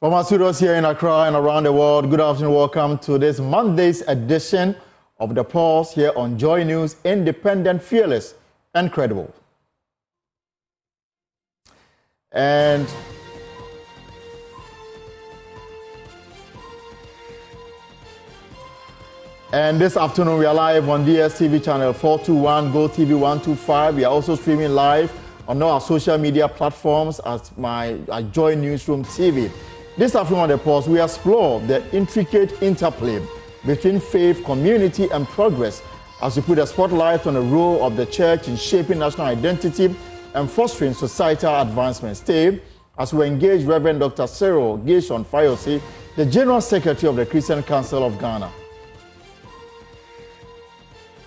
From our studios here in Accra and around the world, good afternoon. Welcome to this Monday's edition of The Pulse here on Joy News, independent, fearless, and credible. And this afternoon we are live on DSTV channel 421, Go TV 125. We are also streaming live on all our social media platforms at Joy Newsroom TV. This afternoon on The Pulse, we explore the intricate interplay between faith, community, and progress as we put a spotlight on the role of the church in shaping national identity and fostering societal advancement. Stay as we engage Reverend Dr. Cyril Gershon Fayose, the General Secretary of the Christian Council of Ghana.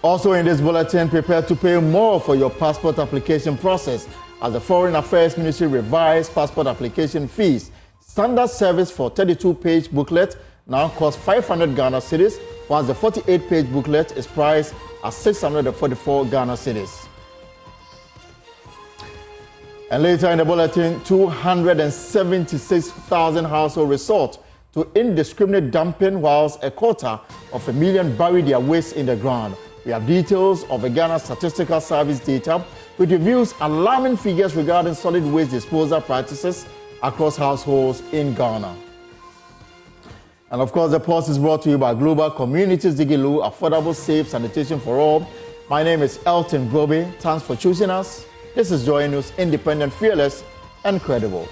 Also in this bulletin, prepare to pay more for your passport application process as the Foreign Affairs Ministry revised passport application fees. Standard service for 32-page booklet now costs 500 Ghana cedis, while the 48-page booklet is priced at 644 Ghana cedis. And later in the bulletin, 276,000 households resort to indiscriminate dumping, whilst 250,000 bury their waste in the ground. We have details of the Ghana Statistical Service data, which reveals alarming figures regarding solid waste disposal practices across households in Ghana. And of course, the Pulse is brought to you by Global Communities Digilu, affordable, safe sanitation for all. My name is Elton Grobe. Thanks for choosing us. This is Joy News, independent, fearless, and credible.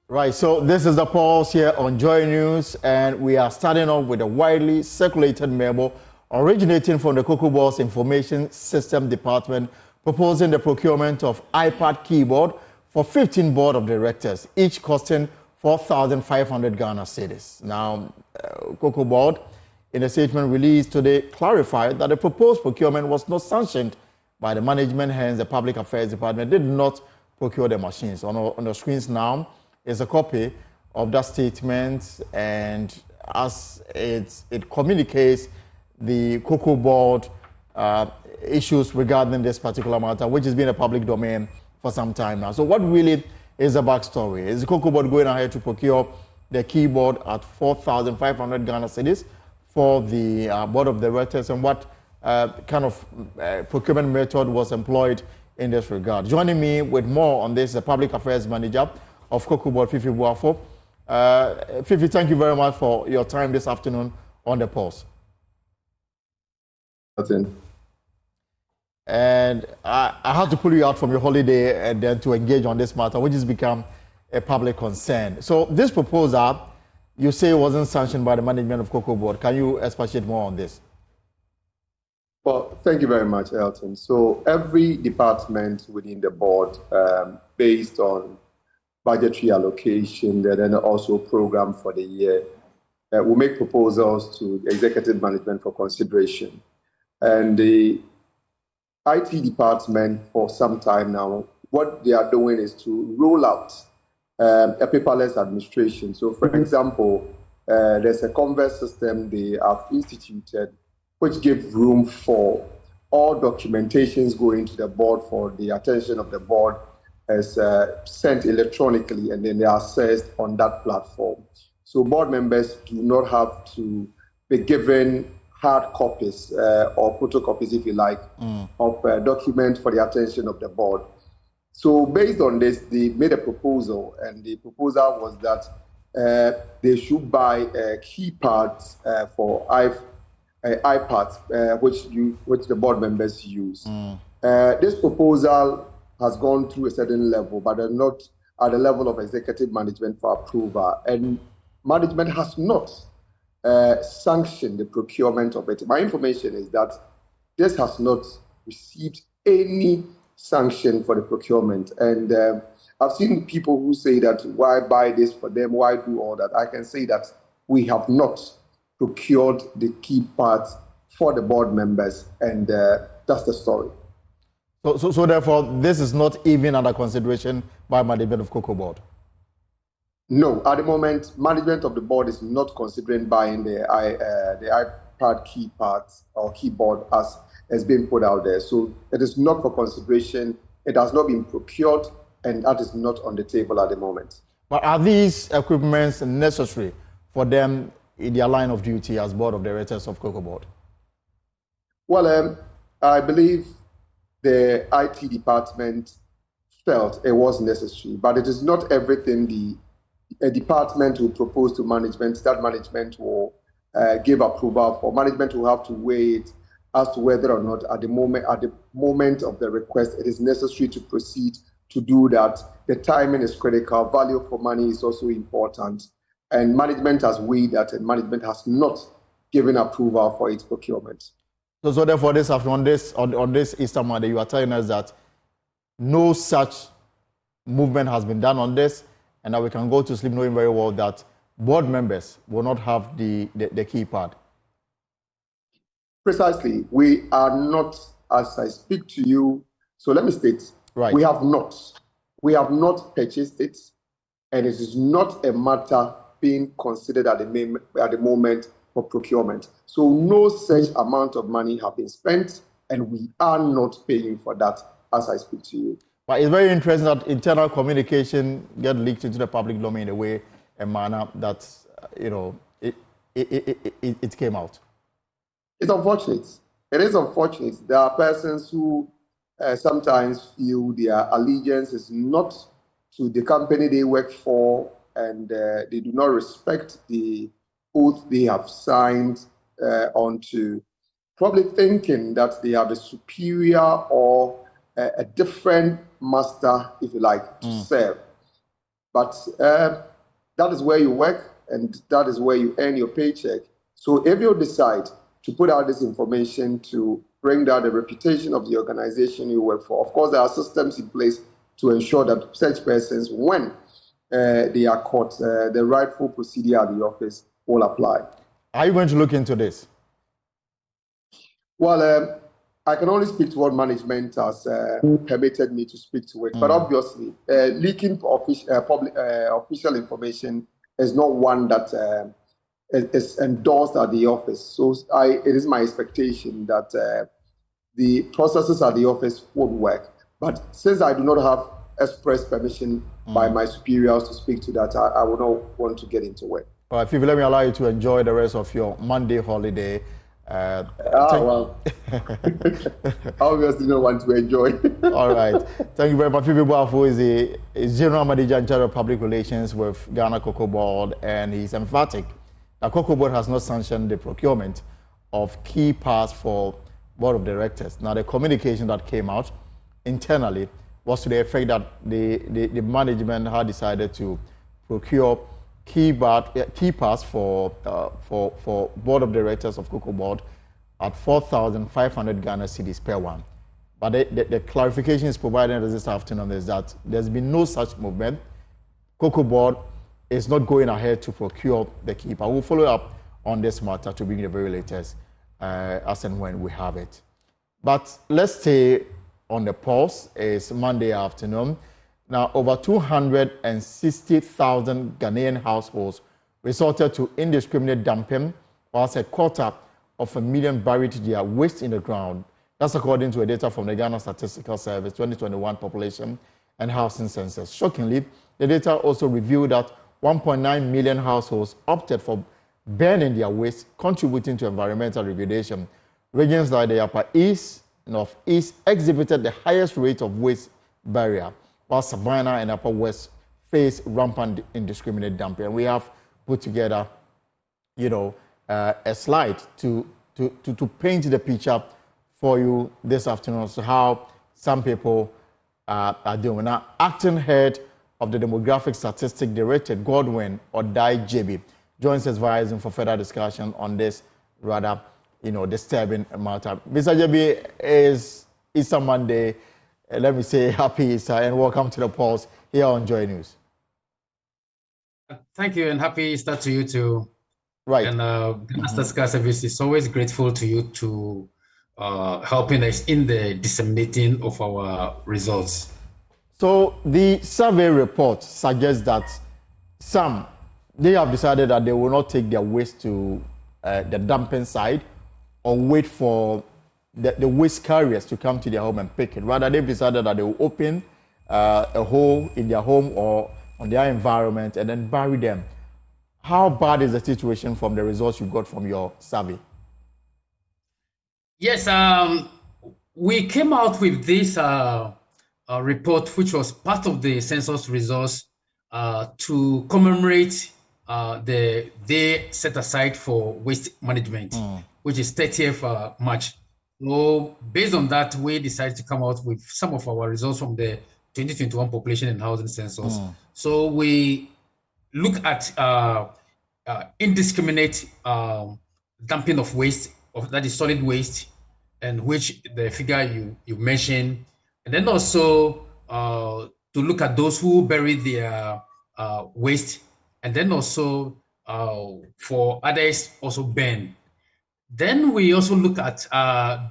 Right, so this is the Pulse here on Joy News, and we are starting off with a widely circulated memo originating from the Cocoa Board's Information System Department proposing the procurement of iPad keyboard for 15 board of directors, each costing 4,500 Ghana cedis. Now, Cocoa Board, in a statement released today, clarified that the proposed procurement was not sanctioned by the management, hence the Public Affairs Department did not procure the machines. On the screens now is a copy of that statement, and as it communicates the Cocoa Board issues regarding this particular matter, which has been a public domain for some time now. So what really is the backstory? Is the Cocoa Board going ahead to procure the keyboard at 4,500 Ghana cedis for the board of directors, and what kind of procurement method was employed in this regard? Joining me with more on this is the Public Affairs Manager of Cocoa Board, Fifi Buafo. Fifi, thank you very much for your time this afternoon on The Pulse. Nothing. And I had to pull you out from your holiday and then to engage on this matter, which has become a public concern. So this proposal, you say, wasn't sanctioned by the management of Cocoa Board. Can you expatiate more on this? Well, thank you very much, Elton. So every department within the board, based on budgetary allocation and then also program for the year, will make proposals to the executive management for consideration. And the IT department, for some time now, what they are doing is to roll out a paperless administration. So, for example, there's a converse system they have instituted, which gives room for all documentations going to the board for the attention of the board as sent electronically, and then they are assessed on that platform. So board members do not have to be given hard copies or photocopies, if you like, of documents for the attention of the board. So based on this, they made a proposal, and the proposal was that they should buy keypads for iPads, which the board members use. This proposal has gone through a certain level, but are not at the level of executive management for approval. And management has not sanctioned the procurement of it. My information is that this has not received any sanction for the procurement. And I've seen people who say that, why buy this for them? Why do all that? I can say that we have not procured the key parts for the board members, and that's the story. So therefore, this is not even under consideration by management of Cocoa Board? No, at the moment, management of the board is not considering buying the iPad keyboard as has been put out there. So it is not for consideration. It has not been procured, and that is not on the table at the moment. But are these equipments necessary for them in their line of duty as board of directors of Cocoa Board? Well, I believe the IT department felt it was necessary, but it is not everything a department will propose to management that management will give approval for. Management will have to weigh it as to whether or not at the moment of the request it is necessary to proceed to do that. The timing is critical. Value for money is also important, and management has weighed that, and management has not given approval for its procurement. So therefore, this afternoon, on this Easter Monday, you are telling us that no such movement has been done on this, and that we can go to sleep knowing very well that board members will not have the keypad. Precisely. We are not, as I speak to you, so let me state, right. We have not purchased it, and it is not a matter being considered at the moment for procurement. So no such amount of money have been spent, and we are not paying for that as I speak to you. But it's very interesting that internal communication get leaked into the public domain in a way, a manner that, it came out. It's unfortunate. It is unfortunate. There are persons who sometimes feel their allegiance is not to the company they work for, and they do not respect the oath they have signed onto, probably thinking that they have a superior or a different master, if you like, to serve. But that is where you work, and that is where you earn your paycheck. So if you decide to put out this information to bring down the reputation of the organization you work for, of course, there are systems in place to ensure that such persons, when they are caught, the rightful procedure at the office will apply. Are you going to look into this? Well, I can only speak to what management has permitted me to speak to it. But obviously, leaking official information is not one that is endorsed at the office. So it is my expectation that the processes at the office would work. But since I do not have express permission by my superiors to speak to that, I would not want to get into it. All right, Fifi, let me allow you to enjoy the rest of your Monday holiday. Well, obviously, no one to enjoy. All right. Thank you very much. Fifi Boafo is General Manager in charge of Public Relations with Ghana Cocoa Board, and he's emphatic that Cocoa Board has not sanctioned the procurement of key parts for Board of Directors. Now, the communication that came out internally was to the effect that the management had decided to procure key parts for Board of Directors of Cocoa Board at 4,500 Ghana cedis per one. But the clarification is provided this afternoon is that there's been no such movement. Cocoa Board is not going ahead to procure the key part. We'll follow up on this matter to bring the very latest as and when we have it. But let's stay on the pulse. It's Monday afternoon. Now, over 260,000 Ghanaian households resorted to indiscriminate dumping, whilst 250,000 buried their waste in the ground. That's according to data from the Ghana Statistical Service 2021 Population and Housing Census. Shockingly, the data also revealed that 1.9 million households opted for burning their waste, contributing to environmental degradation. Regions like the Upper East, Northeast exhibited the highest rate of waste burial, while Savannah and Upper West face rampant indiscriminate dumping. And we have put together, a slide to paint the picture for you this afternoon as to how some people are doing. Now, acting head of the Demographic Statistic Director, Godwin Odai JB, joins us via Zoom for further discussion on this rather, disturbing matter. Mr. JB, is Easter Monday. Let me say happy Easter and welcome to the Pulse here on Joy News. Thank you and happy Easter to you too. Right. And Ghana Service is always grateful to you to helping us in the disseminating of our results. So the survey report suggests that some, they have decided that they will not take their waste to the dumping side or wait for the waste carriers to come to their home and pick it. Rather, they've decided that they will open a hole in their home or on their environment and then bury them. How bad is the situation from the results you got from your survey? Yes, we came out with this report, which was part of the census results to commemorate the day set aside for waste management, which is 30th March. So based on that, we decided to come out with some of our results from the 2021 population and housing census. So we look at indiscriminate dumping of waste, that is solid waste, and which the figure you mentioned, and then also to look at those who bury their waste, and then also for others also burn. Then we also look at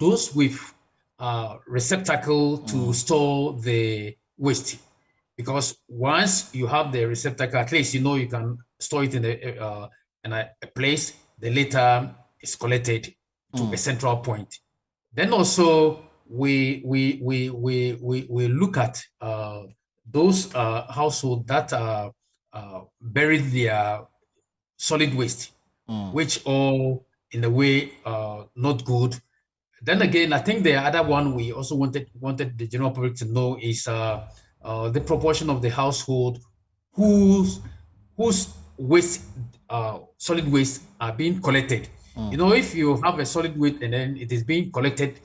those with receptacle to store the waste, because once you have the receptacle, at least you can store it in a place. The litter is collected to a central point. Then also we look at those households that buried their solid waste, which all in a way not good. Then again, I think the other one we also wanted the general public to know is the proportion of the household whose waste, solid waste, are being collected. If you have a solid waste and then it is being collected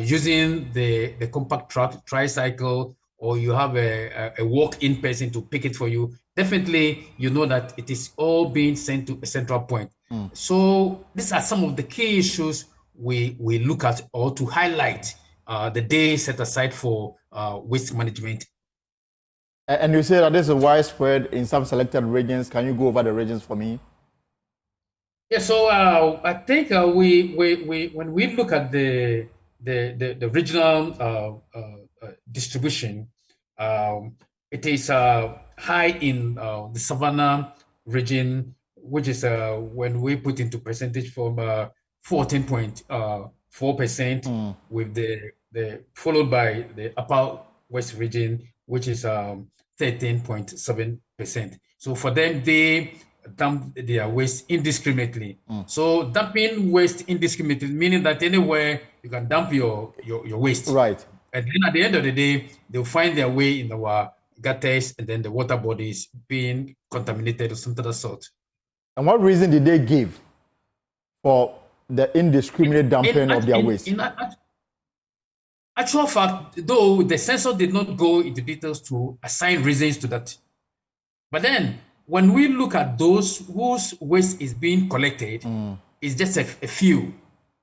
using the compact tricycle, or you have a walk-in person to pick it for you, definitely you know that it is all being sent to a central point. So these are some of the key issues we look at, or to highlight the day set aside for waste management. And you say that this is widespread in some selected regions. Can you go over the regions for me? Yeah, so I think we when we look at the regional distribution, it is high in the Savannah region, which is when we put into percentage from 14.4%, with the followed by the Upper West region, which is 13.7%. So for them, they dump their waste indiscriminately. So dumping waste indiscriminately, meaning that anywhere you can dump your waste. Right. And then at the end of the day, they'll find their way in our gutters, and then the water bodies being contaminated or something of that sort. And what reason did they give for the indiscriminate dumping of their waste? In actual fact, though, the census did not go into details to assign reasons to that. But then, when we look at those whose waste is being collected, it's just a few.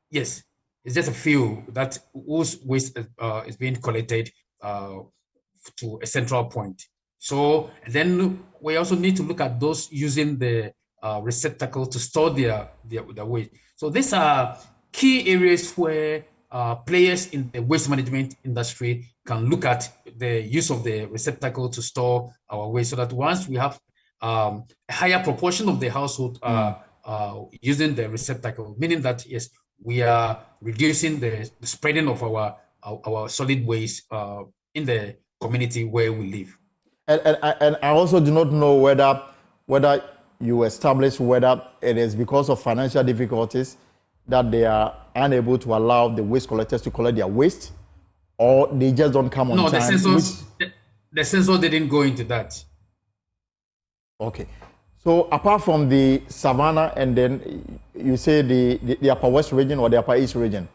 Yes, it's just a few that whose waste is being collected to a central point. So then we also need to look at those using the receptacle to store their waste. So these are key areas where players in the waste management industry can look at the use of the receptacle to store our waste, so that once we have a higher proportion of the household using the receptacle, meaning that yes, we are reducing the spreading of our solid waste in the community where we live. And I also do not know whether you establish whether it is because of financial difficulties that they are unable to allow the waste collectors to collect their waste, or they just don't come on time. No, the census didn't go into that. Okay. So apart from the Savannah, and then you say the Upper West region or the Upper East region?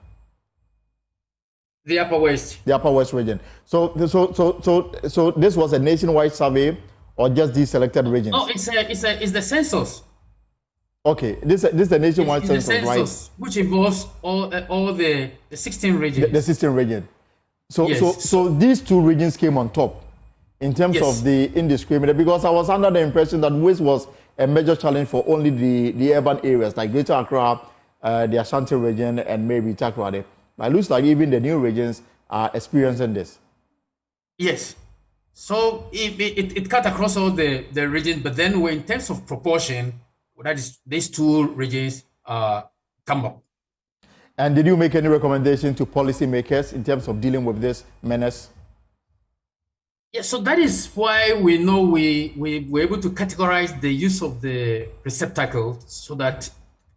The Upper West. The Upper West region. So this was a nationwide survey, or just these selected regions? No, it's the census. Okay, this is the nationwide it's census, right? Which involves all the 16 regions. The 16 region. So yes. so these two regions came on top in terms of the indiscriminate, because I was under the impression that waste was a major challenge for only the urban areas like Greater Accra, the Ashanti region, and maybe Takoradi. But it looks like even the new regions are experiencing this. Yes. So it cut across all the regions, but then in terms of proportion, that is these two regions come up. And did you make any recommendation to policymakers in terms of dealing with this menace? Yeah, so that is why we know we were able to categorize the use of the receptacle so that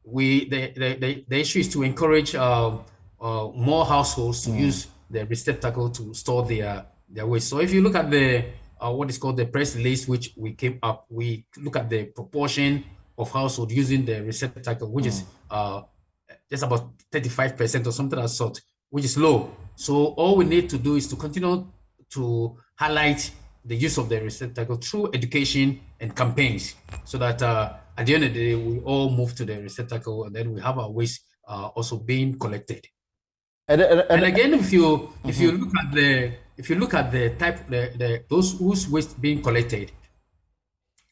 the issue is to encourage more households to use the receptacle to store their waste. So if you look at the what is called the press release, which we came up, we look at the proportion of household using the receptacle, which is just about 35% or something of that sort, which is low. So all we need to do is to continue to highlight the use of the receptacle through education and campaigns, so that at the end of the day, we all move to the receptacle, and then we have our waste also being collected. And again, if you look at the type those whose waste being collected,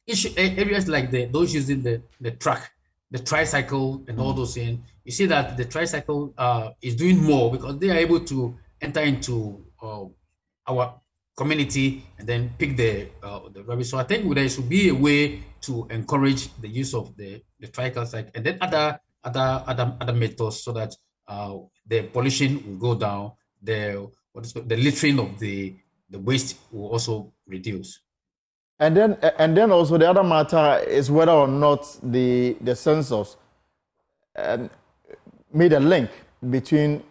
areas like those using the truck, the tricycle, and all those things, you see that the tricycle is doing more because they are able to enter into our community and then pick the rubbish. So I think there should be a way to encourage the use of the tricycle and then other methods, so that the pollution will go down, the littering of the waste will also reduce. And then also the other matter is whether or not the census made a link between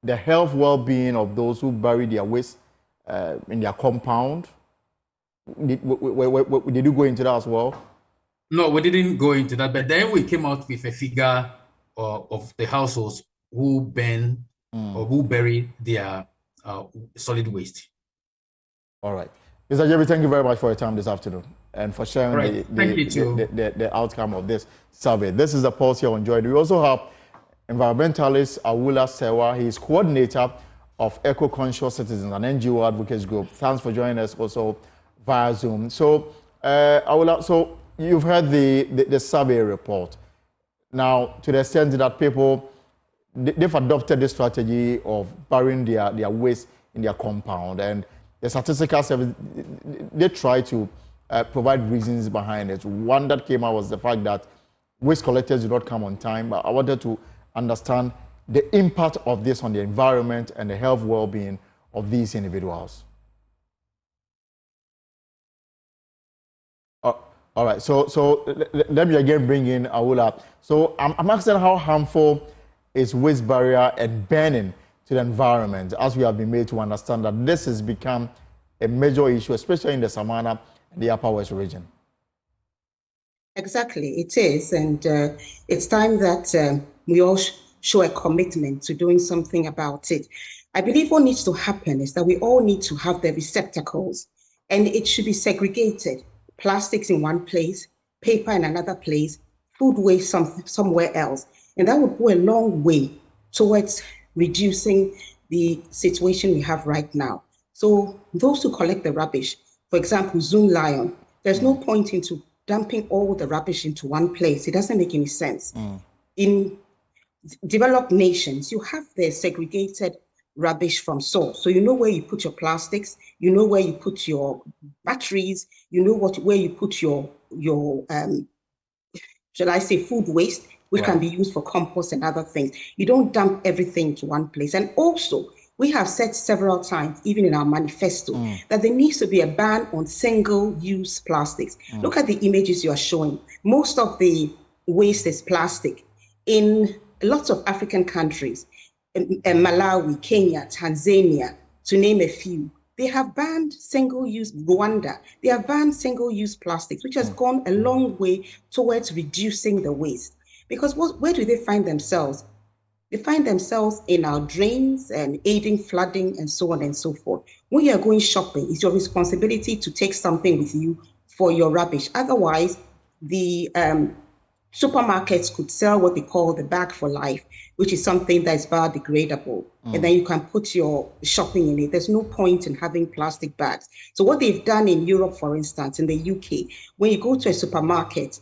the health well-being of those who bury their waste in their compound. Did you go into that as well? No, we didn't go into that, but then we came out with a figure of the households who burn or who bury their solid waste. All right. Mr. Jerry, thank you very much for your time this afternoon and for sharing the outcome of this survey. This is the Pulse here on Joy. We also have environmentalist Awula Sewa. He is coordinator of Eco-Conscious Citizens, an NGO advocacy group. Thanks for joining us also via Zoom. So, Awula, so you've heard the survey report. Now, to the extent that people, they've adopted the strategy of burying their waste in their compound, and the statistical service, they try to provide reasons behind it. One that came out was the fact that waste collectors do not come on time. But I wanted to understand the impact of this on the environment and the health well-being of these individuals. All right, so let me again bring in Awula. So I'm asking, how harmful is waste barrier and burning to the environment, as we have been made to understand that this has become a major issue, especially in the Savannah and the Upper West region? Exactly, it is. And it's time that we all show a commitment to doing something about it. I believe what needs to happen is that we all need to have the receptacles, and it should be segregated. Plastics in one place, paper in another place, food waste somewhere else. And that would go a long way towards reducing the situation we have right now. So those who collect the rubbish, for example, Zoom Lion, there's no point into dumping all the rubbish into one place. It doesn't make any sense. In developed nations, you have the segregated rubbish from source. So you know where you put your plastics, you know where you put your batteries, you know where you put your shall I say, food waste, which can be used for compost and other things. You don't dump everything to one place. And also, we have said several times, even in our manifesto, that there needs to be a ban on single-use plastics. Look at the images you are showing. Most of the waste is plastic. In lots of African countries, Malawi, Kenya, Tanzania, to name a few, they have banned single-use, Rwanda, they have banned single-use plastics, which has gone a long way towards reducing the waste. Because where do they find themselves? They find themselves in our drains and aiding flooding and so on and so forth. When you are going shopping, it's your responsibility to take something with you for your rubbish. Otherwise, the supermarkets could sell what they call the bag for life, which is something that is biodegradable. And then you can put your shopping in it. There's no point in having plastic bags. So what they've done in Europe, for instance, in the UK, when you go to a supermarket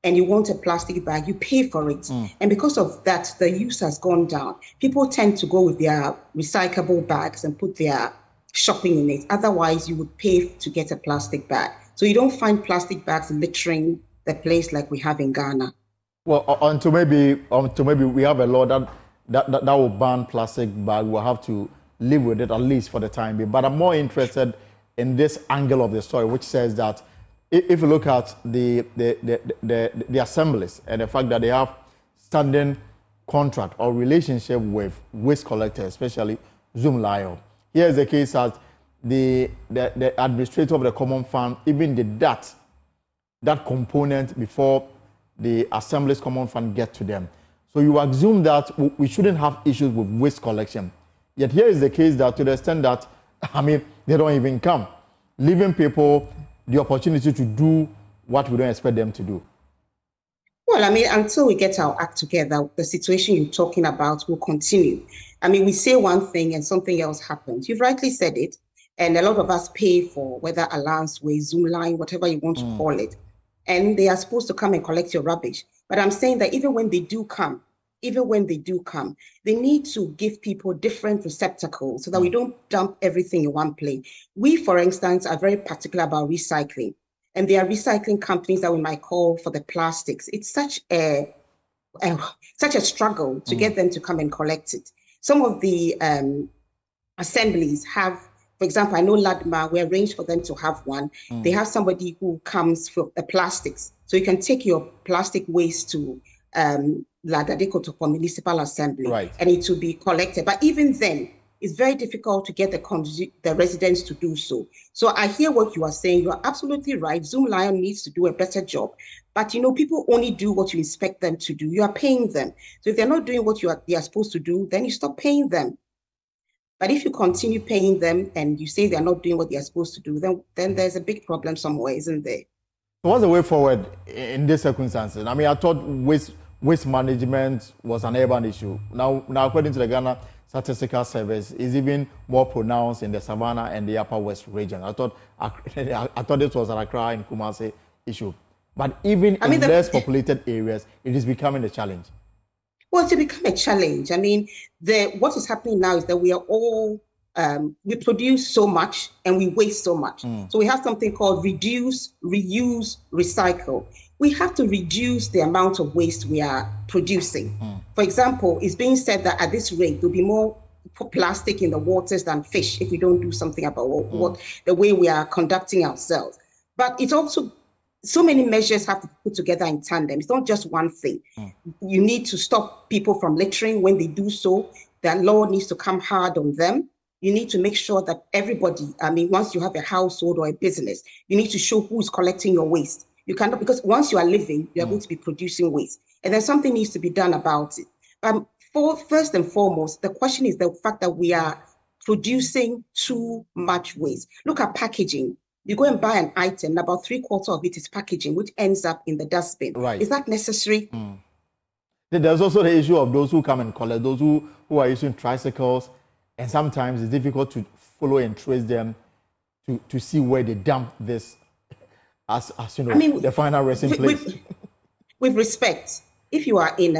and you want a plastic bag, you pay for it. And because of that, the use has gone down. People tend to go with their recyclable bags and put their shopping in it. Otherwise, you would pay to get a plastic bag. So you don't find plastic bags littering the place like we have in Ghana. Well, until maybe we have a law that will ban plastic bag. We'll have to live with it at least for the time being. But I'm more interested in this angle of the story, which says that if you look at the assemblies and the fact that they have standing contract or relationship with waste collectors, especially Zoom Lion. Here is the case that the administrator of the common fund even did that component before the Assembly's common fund get to them. So you assume that we shouldn't have issues with waste collection. Yet here is the case that to the extent that, they don't even come, leaving people the opportunity to do what we don't expect them to do. Well, until we get our act together, the situation you're talking about will continue. We say one thing and something else happens. You've rightly said it. And a lot of us pay for whether allowance, waste, Zoom line, whatever you want to call it. And they are supposed to come and collect your rubbish. But I'm saying that even when they do come, they need to give people different receptacles so that we don't dump everything in one place. We, for instance, are very particular about recycling. And there are recycling companies that we might call for the plastics. It's such a struggle to get them to come and collect it. Some of the assemblies have, for example, I know Ladma, we arranged for them to have one. They have somebody who comes for the plastics. So you can take your plastic waste to Ladadeko for municipal assembly, right, and it will be collected. But even then, it's very difficult to get the residents to do so. So I hear what you are saying. You are absolutely right. Zoom Lion needs to do a better job. But people only do what you expect them to do. You are paying them. So if they're not doing what they are supposed to do, then you stop paying them. But if you continue paying them and you say they're not doing what they're supposed to do, then there's a big problem somewhere, isn't there? So what's the way forward in these circumstances? I thought waste management was an urban issue. Now according to the Ghana Statistical Service, it's even more pronounced in the Savannah and the Upper West region. I thought this was an Accra and Kumasi issue. But even in less populated areas, it is becoming a challenge. Well, to become a challenge, what is happening now is that we are all, we produce so much and we waste so much. So we have something called reduce, reuse, recycle. We have to reduce the amount of waste we are producing. For example, it's being said that at this rate, there'll be more plastic in the waters than fish if we don't do something about the way we are conducting ourselves. But it's also so many measures have to be put together in tandem. It's not just one thing. You need to stop people from littering. When they do so, the law needs to come hard on them. You need to make sure that everybody, once you have a household or a business, you need to show who's collecting your waste. You cannot, because once you are living, you are going to be producing waste. And then something needs to be done about it. First and foremost, the question is the fact that we are producing too much waste. Look at packaging. You go and buy an item, and about 3/4 of it is packaging, which ends up in the dustbin. Right. Is that necessary? There's also the issue of those who come and collect, those who are using tricycles, and sometimes it's difficult to follow and trace them to see where they dump this as the final resting place. With respect, if you are in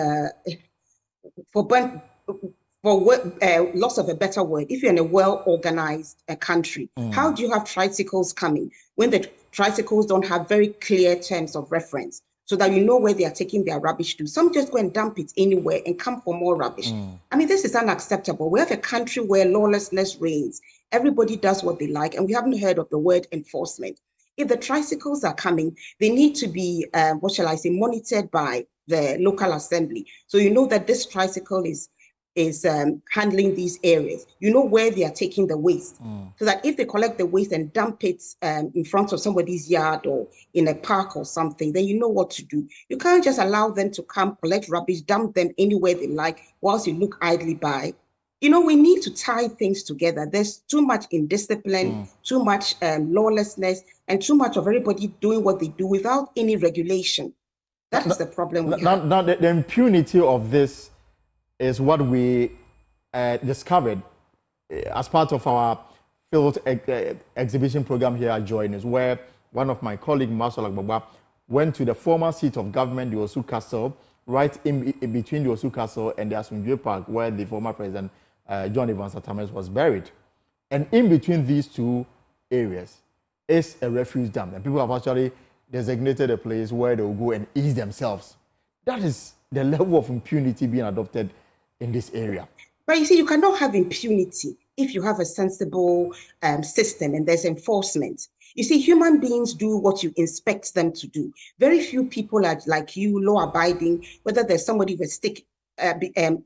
loss of a better word, if you're in a well-organized country, how do you have tricycles coming when the tricycles don't have very clear terms of reference so that you know where they are taking their rubbish to? Some just go and dump it anywhere and come for more rubbish. This is unacceptable. We have a country where lawlessness reigns. Everybody does what they like, and we haven't heard of the word enforcement. If the tricycles are coming, they need to be, monitored by the local assembly. So you know that this tricycle is handling these areas. You know where they are taking the waste. So that if they collect the waste and dump it in front of somebody's yard or in a park or something, then you know what to do. You can't just allow them to come, collect rubbish, dump them anywhere they like, whilst you look idly by. We need to tie things together. There's too much indiscipline, too much lawlessness, and too much of everybody doing what they do without any regulation. That is the problem we have. Now, the impunity of this is what we discovered as part of our field exhibition program here at Joy News, where one of my colleagues, Masol Agbagba, went to the former seat of government, the Osu Castle, right in between the Osu Castle and the Asunjue Park, where the former president, John Evans Atames, was buried. And in between these two areas is a refuse dump. And people have actually designated a place where they will go and ease themselves. That is the level of impunity being adopted in this area. But you see, you cannot have impunity if you have a sensible system and there's enforcement. You see, human beings do what you expect them to do. Very few people are like you, law-abiding. Whether there's somebody with a stick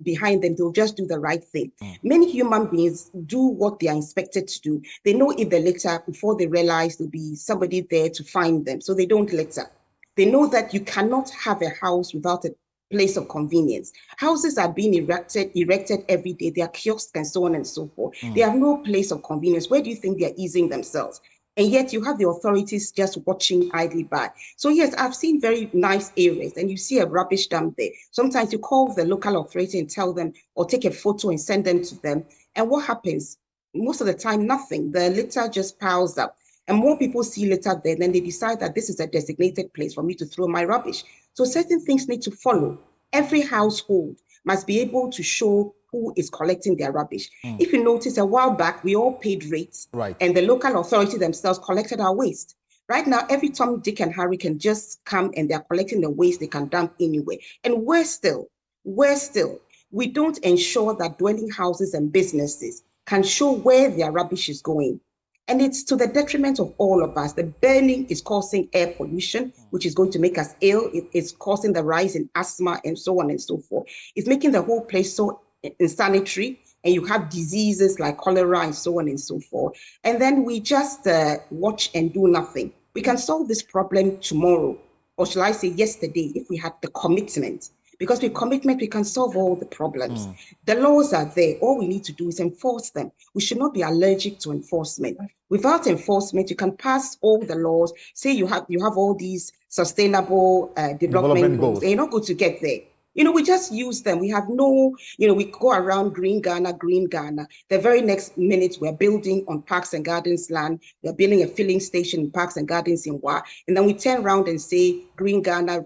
behind them, they'll just do the right thing. Many human beings do what they are expected to do. They know if they litter, before they realize there'll be somebody there to find them, so they don't litter. They know that you cannot have a house without a place of convenience. Houses are being erected every day. There are kiosks and so on and so forth. They have no place of convenience. Where do you think they're easing themselves? And yet you have the authorities just watching idly by. So yes, I've seen very nice areas and you see a rubbish dump there. Sometimes you call the local authority and tell them, or take a photo and send them to them. And what happens? Most of the time, nothing. The litter just piles up. And more people see litter there, then they decide that this is a designated place for me to throw my rubbish. So certain things need to follow. Every household must be able to show who is collecting their rubbish. If you notice, a while back, we all paid rates, and the local authority themselves collected our waste. Right now, every Tom, Dick, and Harry can just come and they're collecting the waste they can dump anywhere. And we're still, we don't ensure that dwelling houses and businesses can show where their rubbish is going. And it's to the detriment of all of us. The burning is causing air pollution, which is going to make us ill. It is causing the rise in asthma and so on and so forth. It's making the whole place so insanitary, and you have diseases like cholera and so on and so forth. And then we just watch and do nothing. We can solve this problem tomorrow, or shall I say yesterday, if we had the commitment. Because with commitment, we can solve all the problems. The laws are there. All we need to do is enforce them. We should not be allergic to enforcement. Without enforcement, you can pass all the laws. Say you have all these sustainable development goals, and you're not going to get there. We just use them. We have no, we go around green Ghana. The very next minute, we're building on Parks and Gardens land. We're building a filling station in Parks and Gardens in Wa. And then we turn around and say, green Ghana,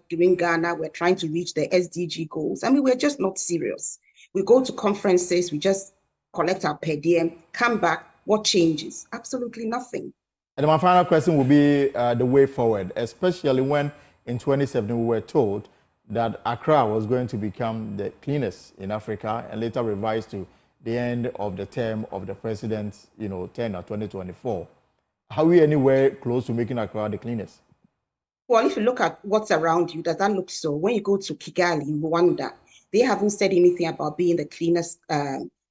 we're trying to reach the SDG goals. I mean, we're just not serious. We go to conferences, we just collect our per diem, come back, what changes? Absolutely nothing. And my final question will be the way forward, especially when in 2017 we were told that Accra was going to become the cleanest in Africa, and later revised to the end of the term of the president's, tenure, 2024. Are we anywhere close to making Accra the cleanest? Well, if you look at what's around you, does that look so? When you go to Kigali, Rwanda, they haven't said anything about being the cleanest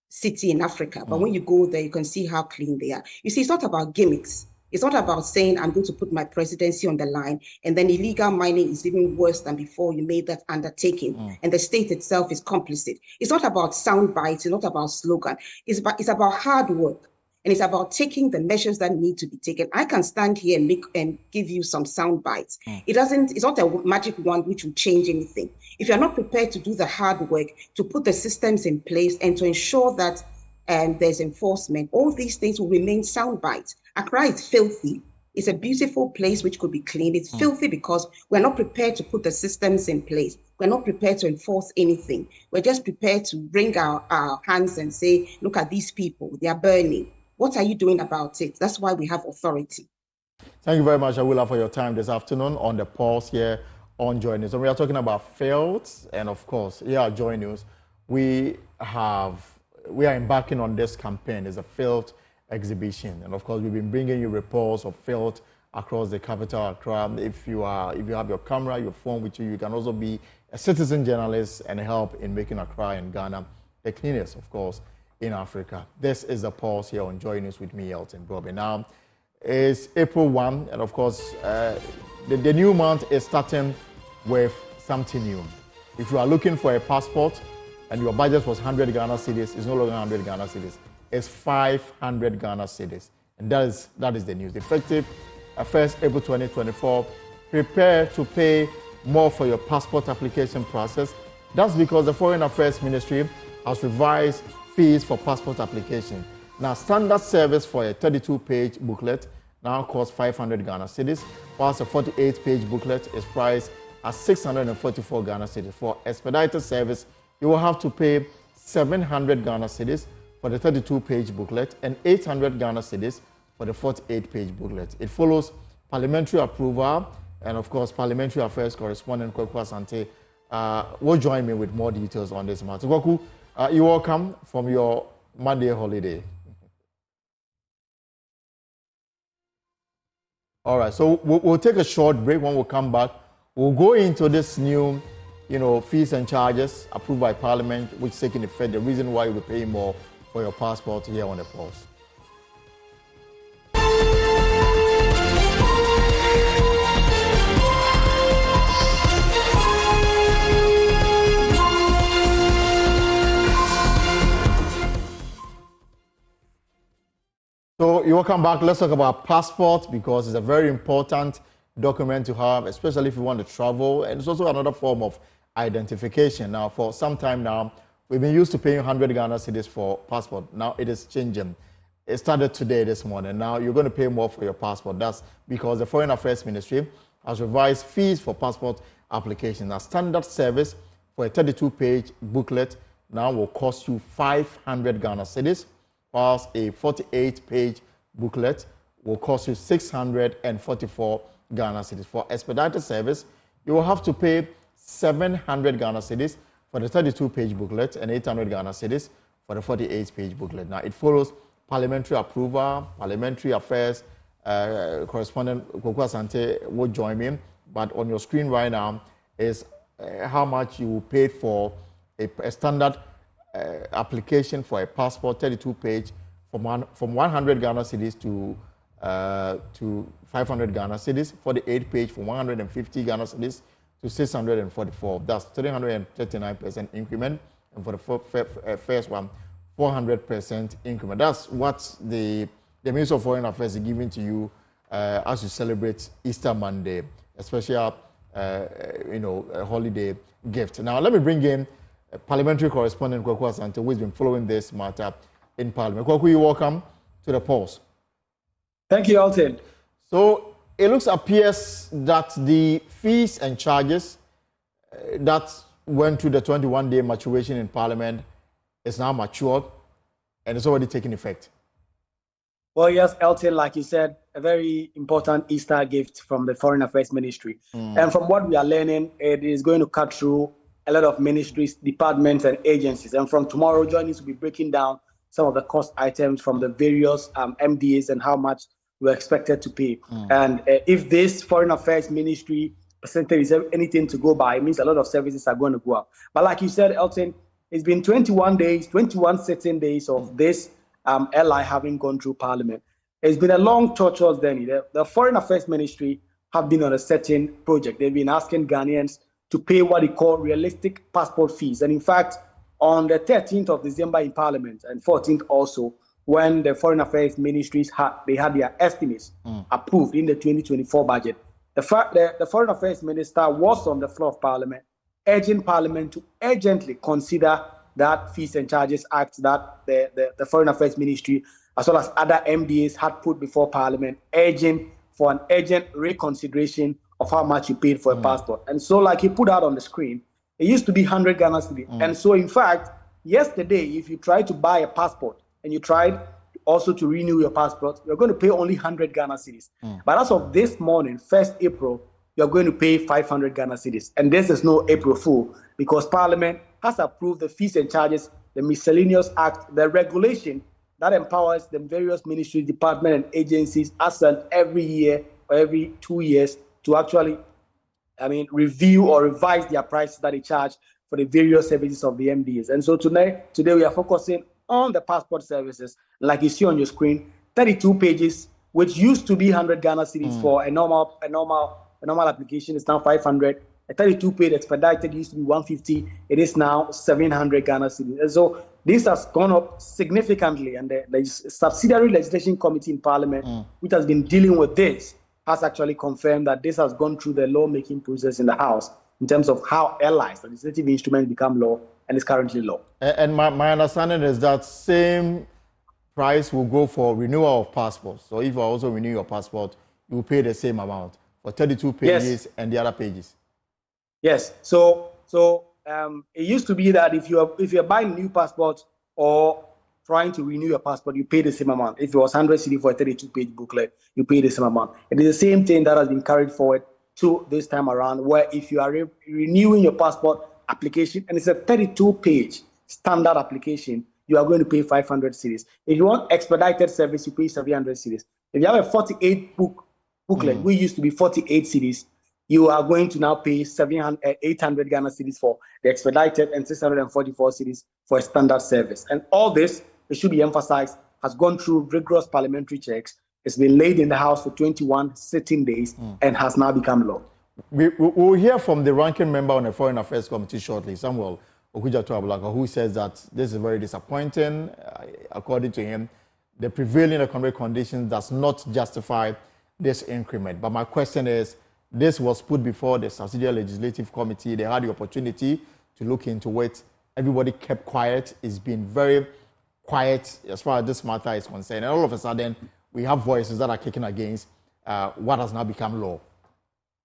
city in Africa. But when you go there, you can see how clean they are. You see, it's not about gimmicks. It's not about saying, I'm going to put my presidency on the line, and then illegal mining is even worse than before you made that undertaking, and the state itself is complicit. It's not about sound bites. It's not about slogan. It's about hard work, and it's about taking the measures that need to be taken. I can stand here and give you some sound bites. It's not a magic wand which will change anything. If you're not prepared to do the hard work, to put the systems in place and to ensure that there's enforcement, all these things will remain sound bites. Accra is filthy. It's a beautiful place which could be cleaned. It's filthy because we're not prepared to put the systems in place. We're not prepared to enforce anything. We're just prepared to bring our hands and say, look at these people, they are burning. What are you doing about it? That's why we have authority. Thank you very much, Awila, for your time this afternoon on the pulse here on Joy News. And we are talking about filth, and of course, here at Joy News, we are embarking on this campaign. It's a filth exhibition, and of course we've been bringing you reports of filth across the capital, Accra. If you have your camera, your phone with you, you can also be a citizen journalist and help in making Accra and Ghana the cleanest, of course, in Africa. This is the pulse here on Joy News with me, Elton Broby. Now it's April 1, and of course the new month is starting with something new. If you are looking for a passport and your budget was 100 Ghana cedis, it's no longer 100 Ghana cedis. It's 500 Ghana cedis. And that is the news. Effective 1st April 2024, prepare to pay more for your passport application process. That's because the Foreign Affairs Ministry has revised fees for passport application. Now, standard service for a 32-page booklet now costs 500 Ghana cedis, whilst a 48-page booklet is priced at 644 Ghana cedis. For expedited service, you will have to pay 700 Ghana cedis. for the 32-page booklet and 800 Ghana cedis for the 48-page booklet. It follows parliamentary approval, and of course, Parliamentary Affairs correspondent Kwaku Asante will join me with more details on this matter. Kwaku, you're welcome from your Monday holiday. All right, so we'll take a short break. When we come back, we'll go into this new, fees and charges approved by Parliament, which is taking effect, the reason why you'll be paying more for your passport here on the Pulse. So you welcome back. Let's talk about passport, because it's a very important document to have, especially if you want to travel, and it's also another form of identification. Now, for some time now, we've been used to paying 100 Ghana cedis for passport. Now it is changing. It started today, this morning. Now you're going to pay more for your passport. That's because the Foreign Affairs Ministry has revised fees for passport application. Now, standard service for a 32-page booklet now will cost you 500 Ghana cedis, whilst a 48-page booklet will cost you 644 Ghana cedis. For expedited service, you will have to pay 700 Ghana cedis for the 32-page booklet and 800 Ghana cedis for the 48-page booklet. Now, it follows parliamentary approval. Parliamentary Affairs correspondent Kwaku Asante will join me, but on your screen right now is how much you paid for a standard application for a passport, 32-page, from 100 Ghana cedis to 500 Ghana cedis. For the 8-page, from 150 Ghana cedis to 644. That's 339% increment, and for the first one, 400% increment. That's what the Minister of Foreign Affairs is giving to you as you celebrate Easter Monday, especially a holiday gift. Now, let me bring in Parliamentary correspondent Kwaku Asante, who has been following this matter in Parliament. Kwaku, you're welcome to the Pulse. Thank you, Alton. So it appears that the fees and charges that went through the 21-day maturation in Parliament is now matured and it's already taking effect. Well, yes, Elton, like you said, a very important Easter gift from the Foreign Affairs Ministry. And from what we are learning, it is going to cut through a lot of ministries, departments, and agencies. And from tomorrow, John needs to be breaking down some of the cost items from the various MDAs and how much we're expected to pay. And if this Foreign Affairs Ministry percentage is anything to go by, it means a lot of services are going to go up. But like you said, Elton, it's been 21 days, 21 certain days of this LI having gone through Parliament. It's been a long, tortuous journey. The Foreign Affairs Ministry have been on a certain project. They've been asking Ghanaians to pay what they call realistic passport fees. And in fact, on the 13th of December in Parliament and 14th also, when the Foreign Affairs Ministries had their estimates approved in the 2024 budget, the Foreign Affairs Minister was on the floor of Parliament, urging Parliament to urgently consider that Fees and Charges Act that the Foreign Affairs Ministry, as well as other MDAs, had put before Parliament, urging for an urgent reconsideration of how much you paid for a passport. And so, like he put out on the screen, it used to be 100 Ghana cedis. And so, in fact, yesterday, if you tried to buy a passport and you tried also to renew your passport, you're going to pay only 100 Ghana cedis. But as of this morning, 1st April, you're going to pay 500 Ghana cedis. And this is no April Fool, because Parliament has approved the Fees and Charges, the Miscellaneous Act, the regulation that empowers the various ministries, departments, and agencies as every year or every 2 years to actually, review or revise their prices that they charge for the various services of the MDAs. And so today we are focusing on the passport services. Like you see on your screen, 32 pages, which used to be 100 Ghana cedis for a normal application, is now 500. A 32-page expedited used to be 150. It is now 700 Ghana cedis. And so this has gone up significantly. And the subsidiary legislation committee in Parliament, which has been dealing with this, has actually confirmed that this has gone through the lawmaking process in the House in terms of how LIs, legislative instruments, become law, and is currently law. And my understanding is that same price will go for renewal of passports. So if you also renew your passport, you will pay the same amount for 32 pages and the other pages. Yes. So it used to be that if you're buying a new passport or trying to renew your passport, you pay the same amount. If it was 100 cedi for a 32-page booklet, you pay the same amount. It is the same thing that has been carried forward to this time around, where if you are renewing your passport application, and it's a 32-page standard application, you are going to pay 500 cedis. If you want expedited service, you pay 700 cedis. If you have a 48-booklet, we used to be 48 cedis, you are going to now pay 800 Ghana cedis for the expedited and 644 cedis for a standard service. And all this, it should be emphasized, has gone through rigorous parliamentary checks. It's been laid in the House for 21 sitting days and has now become law. We'll hear from the ranking member on the Foreign Affairs Committee shortly, Samuel Okudzeto Ablakwa, who says that this is very disappointing. According to him, the prevailing economic conditions does not justify this increment. But my question is, this was put before the Subsidiary Legislative Committee. They had the opportunity to look into it. Everybody kept quiet. It's been very quiet as far as this matter is concerned. And all of a sudden, we have voices that are kicking against what has now become law.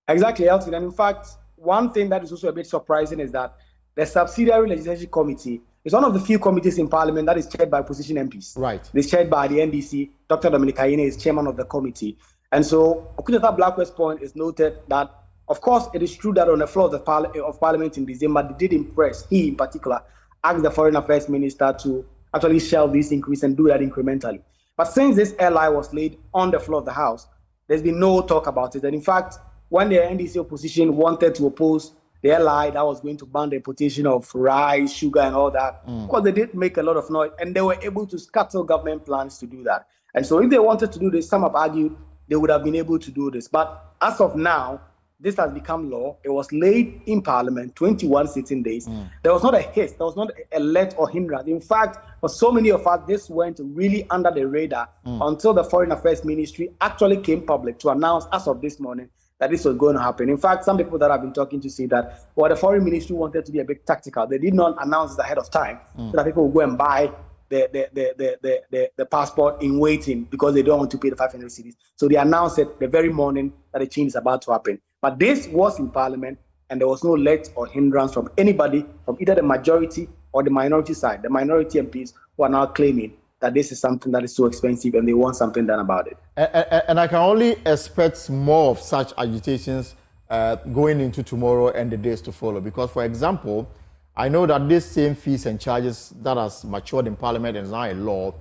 Exactly, Elton. And in fact, one thing that is also a bit surprising is that the Subsidiary Legislative Committee is one of the few committees in Parliament that is chaired by opposition MPs. Right. It's chaired by the NDC. Dr. Dominic Ayine is chairman of the committee. And so Okudzeto Ablakwa's point is noted that, of course, it is true that on the floor of Parliament in December, they did impress, he in particular, asked the Foreign Affairs Minister to actually shelve this increase and do that incrementally. But since this LI was laid on the floor of the House, there's been no talk about it. And in fact, when the NDC opposition wanted to oppose the LI that was going to ban the importation of rice, sugar, and all that, of course, they did make a lot of noise, and they were able to scuttle government plans to do that. And so if they wanted to do this, some have argued they would have been able to do this. But as of now, this has become law. It was laid in Parliament, 21 sitting days. There was not a haste. There was not a let or hindrance. In fact, for so many of us, this went really under the radar until the Foreign Affairs Ministry actually came public to announce, as of this morning, that this was going to happen. In fact, some people that I've been talking to say that, well, the Foreign Ministry wanted to be a bit tactical. They did not announce this ahead of time so that people would go and buy the passport in waiting because they don't want to pay the 500 cedis. So they announced it the very morning that a change is about to happen. But this was in Parliament, and there was no let or hindrance from anybody, from either the majority or the minority side. The minority MPs who are now claiming that this is something that is so expensive and they want something done about it. And I can only expect more of such agitations going into tomorrow and the days to follow. Because, for example, I know that this same fees and charges that has matured in Parliament and is now a law,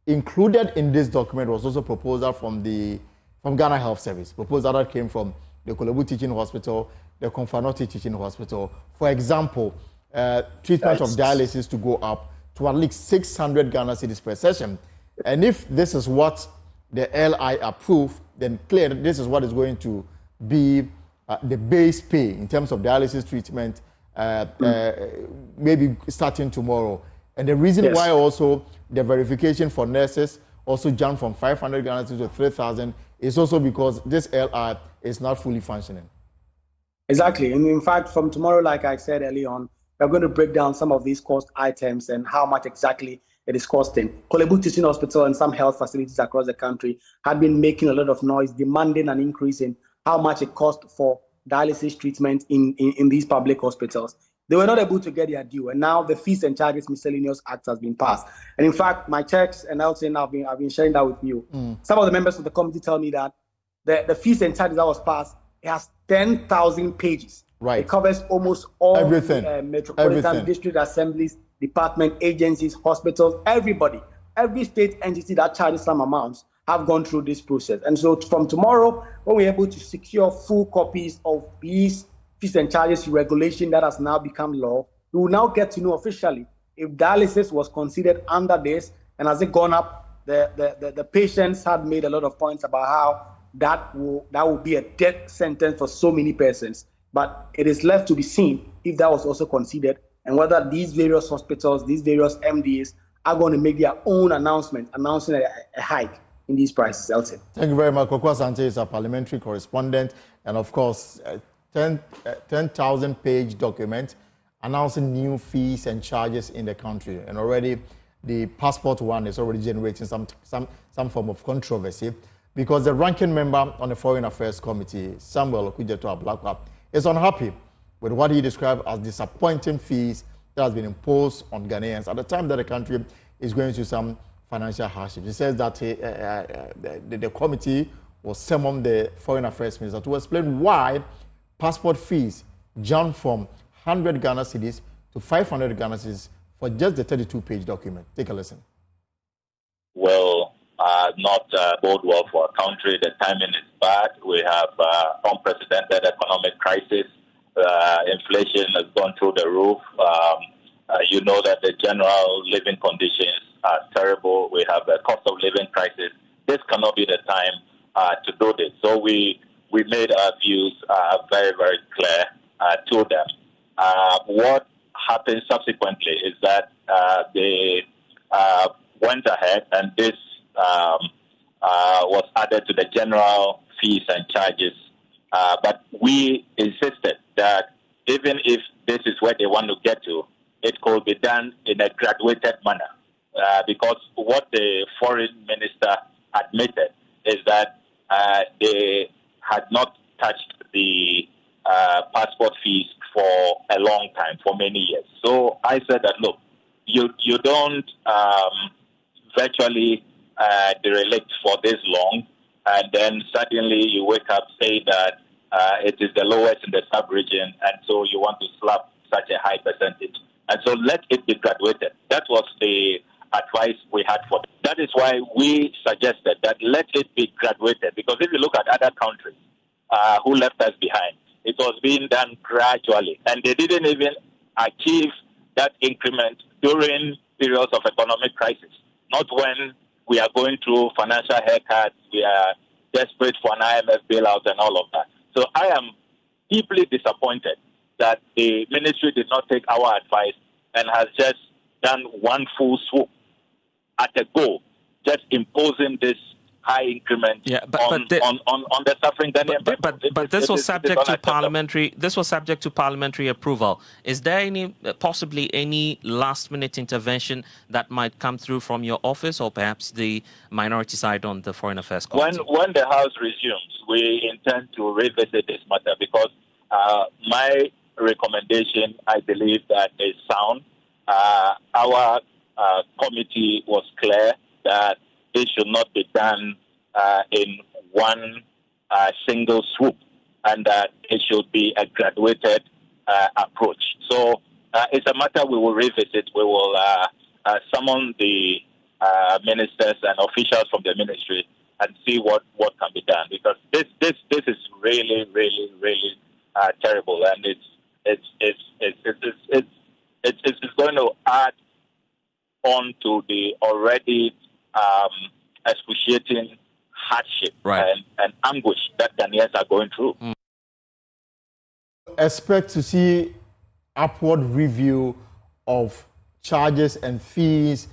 included in this document was also a proposal from Ghana Health Service, proposal that came from the Kolebu Teaching Hospital, the Konfanoti Teaching Hospital. For example, treatment of dialysis to go up to at least 600 Ghana cedis per session. And if this is what the LI approved, then clearly this is what is going to be the base pay in terms of dialysis treatment, maybe starting tomorrow. And the reason why also the verification for nurses also jumped from 500 Ghana cedis to 3,000 is also because this LI is not fully functioning. Exactly. And in fact, from tomorrow, like I said early on, we're going to break down some of these cost items and how much exactly it is costing. Kolebu Teaching Hospital and some health facilities across the country had been making a lot of noise, demanding an increase in how much it costs for dialysis treatment in these public hospitals. They were not able to get their due, and now the Fees and Charges Miscellaneous Act has been passed. And in fact, my checks, and Elton, I've been sharing that with you. Some of the members of the committee tell me that the Fees and Charges that was passed, it has 10,000 pages. Right. It covers almost all Metropolitan District Assemblies, department, agencies, hospitals, everybody. Every state entity that charges some amounts have gone through this process. And so from tomorrow, when we're able to secure full copies of these Fees and Charges regulation that has now become law, we will now get to know officially if dialysis was considered under this, and has it gone up. The patients had made a lot of points about how that will be a death sentence for so many persons. But it is left to be seen if that was also considered, and whether these various hospitals, these various MDAs are going to make their own announcing a hike in these prices. Elton. Thank you very much. Koko Asante is a parliamentary correspondent, and of course, 10,000-page document announcing new fees and charges in the country. And already the passport one is already generating some form of controversy, because the ranking member on the Foreign Affairs Committee, Samuel Okudzeto Ablakwa, is unhappy with what he described as disappointing fees that has been imposed on Ghanaians at the time that the country is going through some financial hardship. He says that the committee will summon the Foreign Affairs Minister to explain why passport fees jumped from 100 Ghana cedis to 500 Ghana cedis for just the 32-page document. Take a listen. Will not bode well for a country. The timing is bad. We have unprecedented economic crisis. Inflation has gone through the roof. You know that the general living conditions are terrible. We have a cost of living crisis. This cannot be the time to do this. So we made our views very, very clear to them. What happened subsequently is that they went ahead and this was added to the general fees and charges. But we insisted that even if this is where they want to get to, it could be done in a graduated manner. Because what the foreign minister admitted is that they had not touched the passport fees for a long time, for many years. So I said that, look, you don't virtually derelict for this long, and then suddenly you wake up saying that it is the lowest in the sub-region, and so you want to slap such a high percentage. And so let it be graduated. That was the advice we had for them. That is why we suggested that let it be graduated, because if you look at other countries who left us behind, it was being done gradually, and they didn't even achieve that increment during periods of economic crisis, not when we are going through financial haircuts, we are desperate for an IMF bailout and all of that. So I am deeply disappointed that the ministry did not take our advice and has just done one full swoop at a go, just imposing this high increment on the suffering Ghanaian people. But this was subject to parliamentary. This was subject to parliamentary approval. Is there any possibly any last-minute intervention that might come through from your office, or perhaps the minority side on the Foreign Affairs Committee? When the House resumes, we intend to revisit this matter, because my recommendation, I believe, that is sound. Our committee was clear that it should not be done in one single swoop, and that it should be a graduated approach. So it's a matter we will revisit. We will summon the ministers and officials from the ministry and see what can be done, because this is really, really, really terrible, and it's going to add on to the already excruciating hardship and anguish that Ghanaians are going through. Expect to see upward review of charges and fees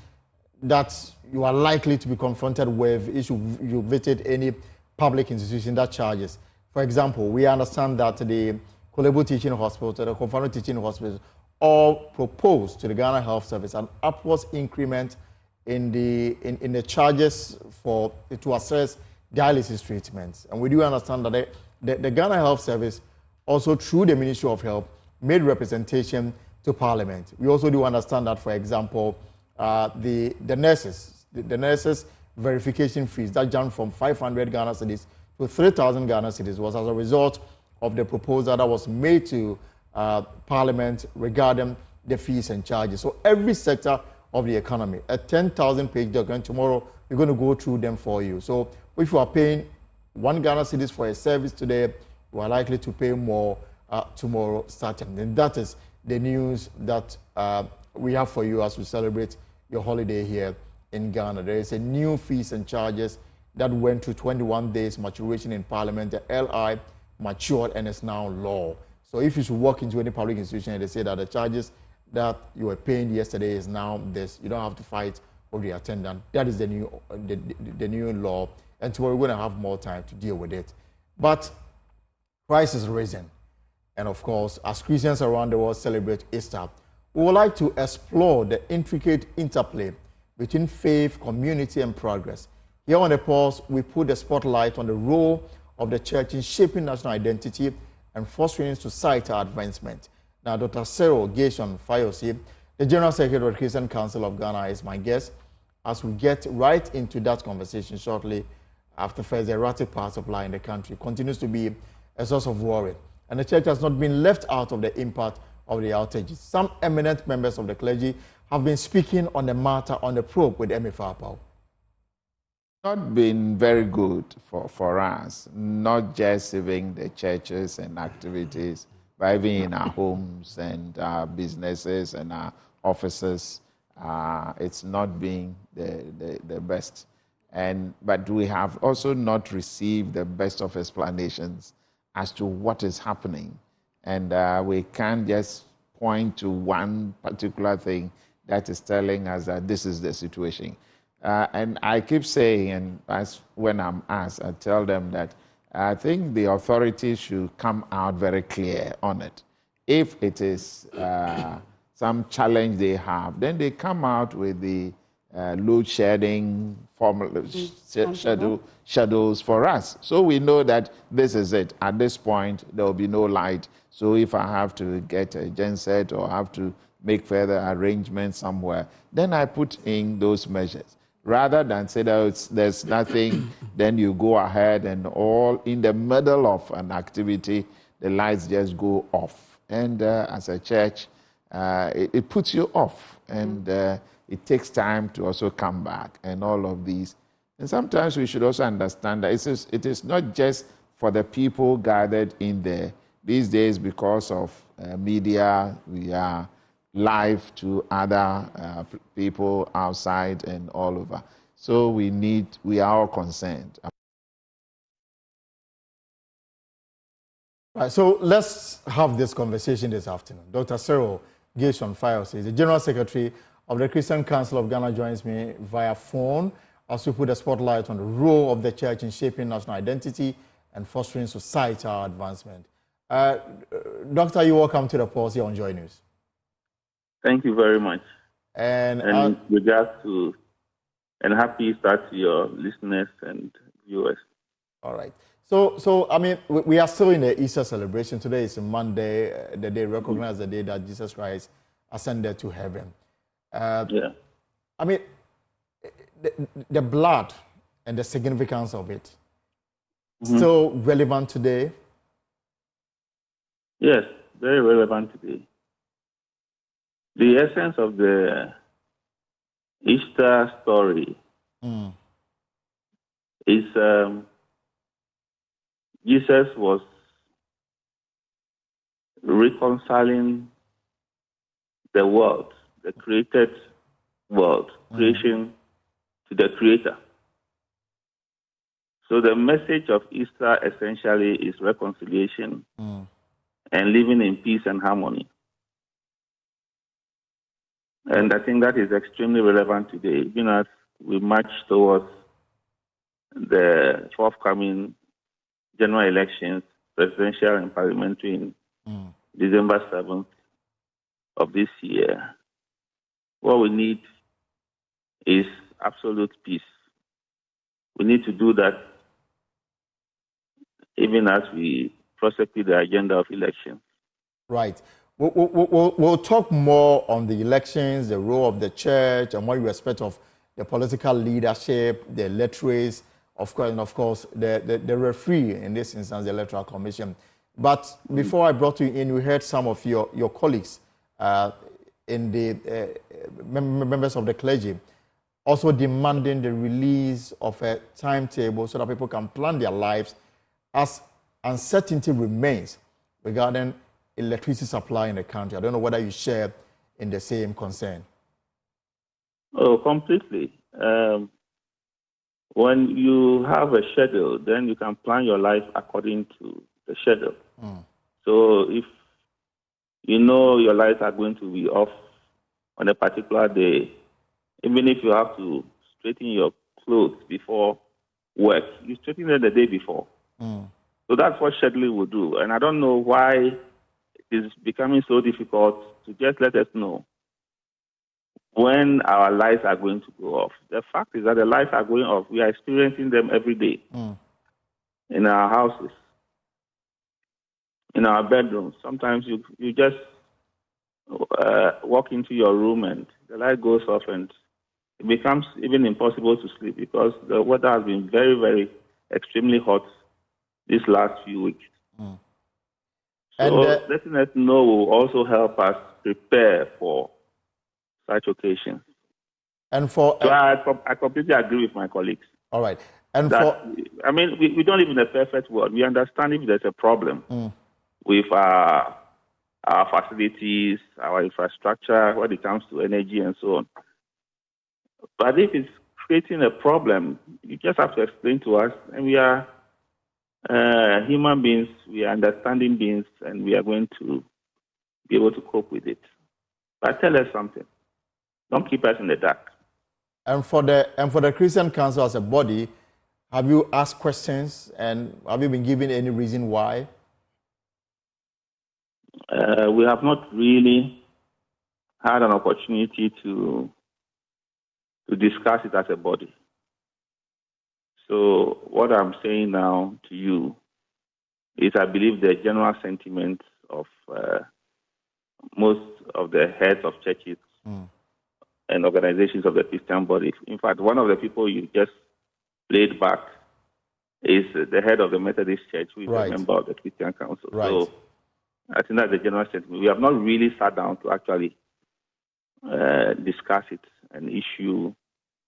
that you are likely to be confronted with if you visit any public institution that charges. For example, we understand that the Kolebu Teaching Hospital, the Kofano Teaching Hospital, all proposed to the Ghana Health Service an upwards increment in the charges to assess dialysis treatments. And we do understand that the Ghana Health Service, also through the Ministry of Health, made representation to Parliament. We also do understand that, for example, the nurses' verification fees that jumped from 500 Ghana cedis to 3,000 Ghana cedis was as a result of the proposal that was made to Parliament regarding the fees and charges. So every sector of the economy, a 10,000-page document. Tomorrow, we're going to go through them for you. So if you are paying 1 Ghana cedis for a service today, you are likely to pay more tomorrow starting. And that is the news that we have for you as we celebrate your holiday here in Ghana. There is a new fees and charges that went to 21 days maturation in Parliament. The LI matured and is now law. So if you should walk into any public institution and they say that the charges that you were paying yesterday is now this, you don't have to fight over the attendant. That is the new law. And tomorrow we're going to have more time to deal with it. But price is risen. And of course, as Christians around the world celebrate Easter, we would like to explore the intricate interplay between faith, community, and progress. Here on The Pulse, we put the spotlight on the role of the church in shaping national identity and fostering societal advancement. Now, Dr. Cyril Gershon Fayose, the General Secretary of the Christian Council of Ghana, is my guest as we get right into that conversation shortly after first the erratic power supply in the country continues to be a source of worry. And the church has not been left out of the impact of the outages. Some eminent members of the clergy have been speaking on the matter on the probe with MFAPAO. Not been very good for us, not just even the churches and activities, but even in our homes and our businesses and our offices. It's not been the best. But we have also not received the best of explanations as to what is happening. And we can't just point to one particular thing that is telling us that this is the situation. And I keep saying, and as when I'm asked, I tell them that I think the authorities should come out very clear on it. If it is some challenge they have, then they come out with the load shedding schedules for us. So we know that this is it. At this point, there will be no light. So if I have to get a genset or have to make further arrangements somewhere, then I put in those measures. Rather than say that there's nothing, then you go ahead and all in the middle of an activity, the lights just go off. And as a church, it puts you off. And it takes time to also come back and all of these. And sometimes we should also understand that it is not just for the people gathered in there. These days, because of media, we are live to other people outside and all over. So we are all concerned. Right, so let's have this conversation this afternoon. Dr. Cyril Gation Files is the General Secretary of the Christian Council of Ghana, joins me via phone as we put a spotlight on the role of the church in shaping national identity and fostering societal advancement. Doctor, you're welcome to the pulse here on Joy News. Thank you very much. And with regards to, and happy start to your listeners and viewers. All right. So I mean, we are still in the Easter celebration. Today is Monday, the day recognized the day that Jesus Christ ascended to heaven. Yeah. I mean, the blood and the significance of it still relevant today? Yes, very relevant today. The essence of the Easter story is Jesus was reconciling the world, the created world, creation to the Creator. So the message of Easter essentially is reconciliation and living in peace and harmony. And I think that is extremely relevant today, even as we march towards the forthcoming general elections, presidential and parliamentary in December 7th of this year. What we need is absolute peace. We need to do that even as we prosecute the agenda of elections. Right. We'll talk more on the elections, the role of the church, and what you expect of the political leadership, the electorates, of course, and of course, the referee, in this instance, the Electoral Commission. But before I brought you in, we heard some of your colleagues in the members of the clergy also demanding the release of a timetable so that people can plan their lives as uncertainty remains regarding electricity supply in the country. I don't know whether you share in the same concern. Oh, completely. When you have a schedule, then you can plan your life according to the schedule. So if you know your lights are going to be off on a particular day, even if you have to straighten your clothes before work, you straighten them the day before. So that's what scheduling will do. And I don't know why it is becoming so difficult to just let us know when our lights are going to go off. The fact is that the lights are going off. We are experiencing them every day in our houses, in our bedrooms. Sometimes you just walk into your room and the light goes off and it becomes even impossible to sleep because the weather has been very, very extremely hot these last few weeks. So letting us know will also help us prepare for such occasions. And so I completely agree with my colleagues. All right. And I mean, we don't live in a perfect world. We understand if there's a problem with our facilities, our infrastructure, when it comes to energy and so on. But if it's creating a problem, you just have to explain to us, and we are human beings, we are understanding beings, and we are going to be able to cope with it. But tell us something. Don't keep us in the dark. And for the Christian Council as a body, have you asked questions and have you been given any reason why? We have not really had an opportunity to discuss it as a body. So what I'm saying now to you is I believe the general sentiment of most of the heads of churches and organizations of the Christian body. In fact, one of the people you just played back is the head of the Methodist Church, who is a member of the Christian Council. Right. So I think that's the general sentiment. We have not really sat down to actually discuss it and issue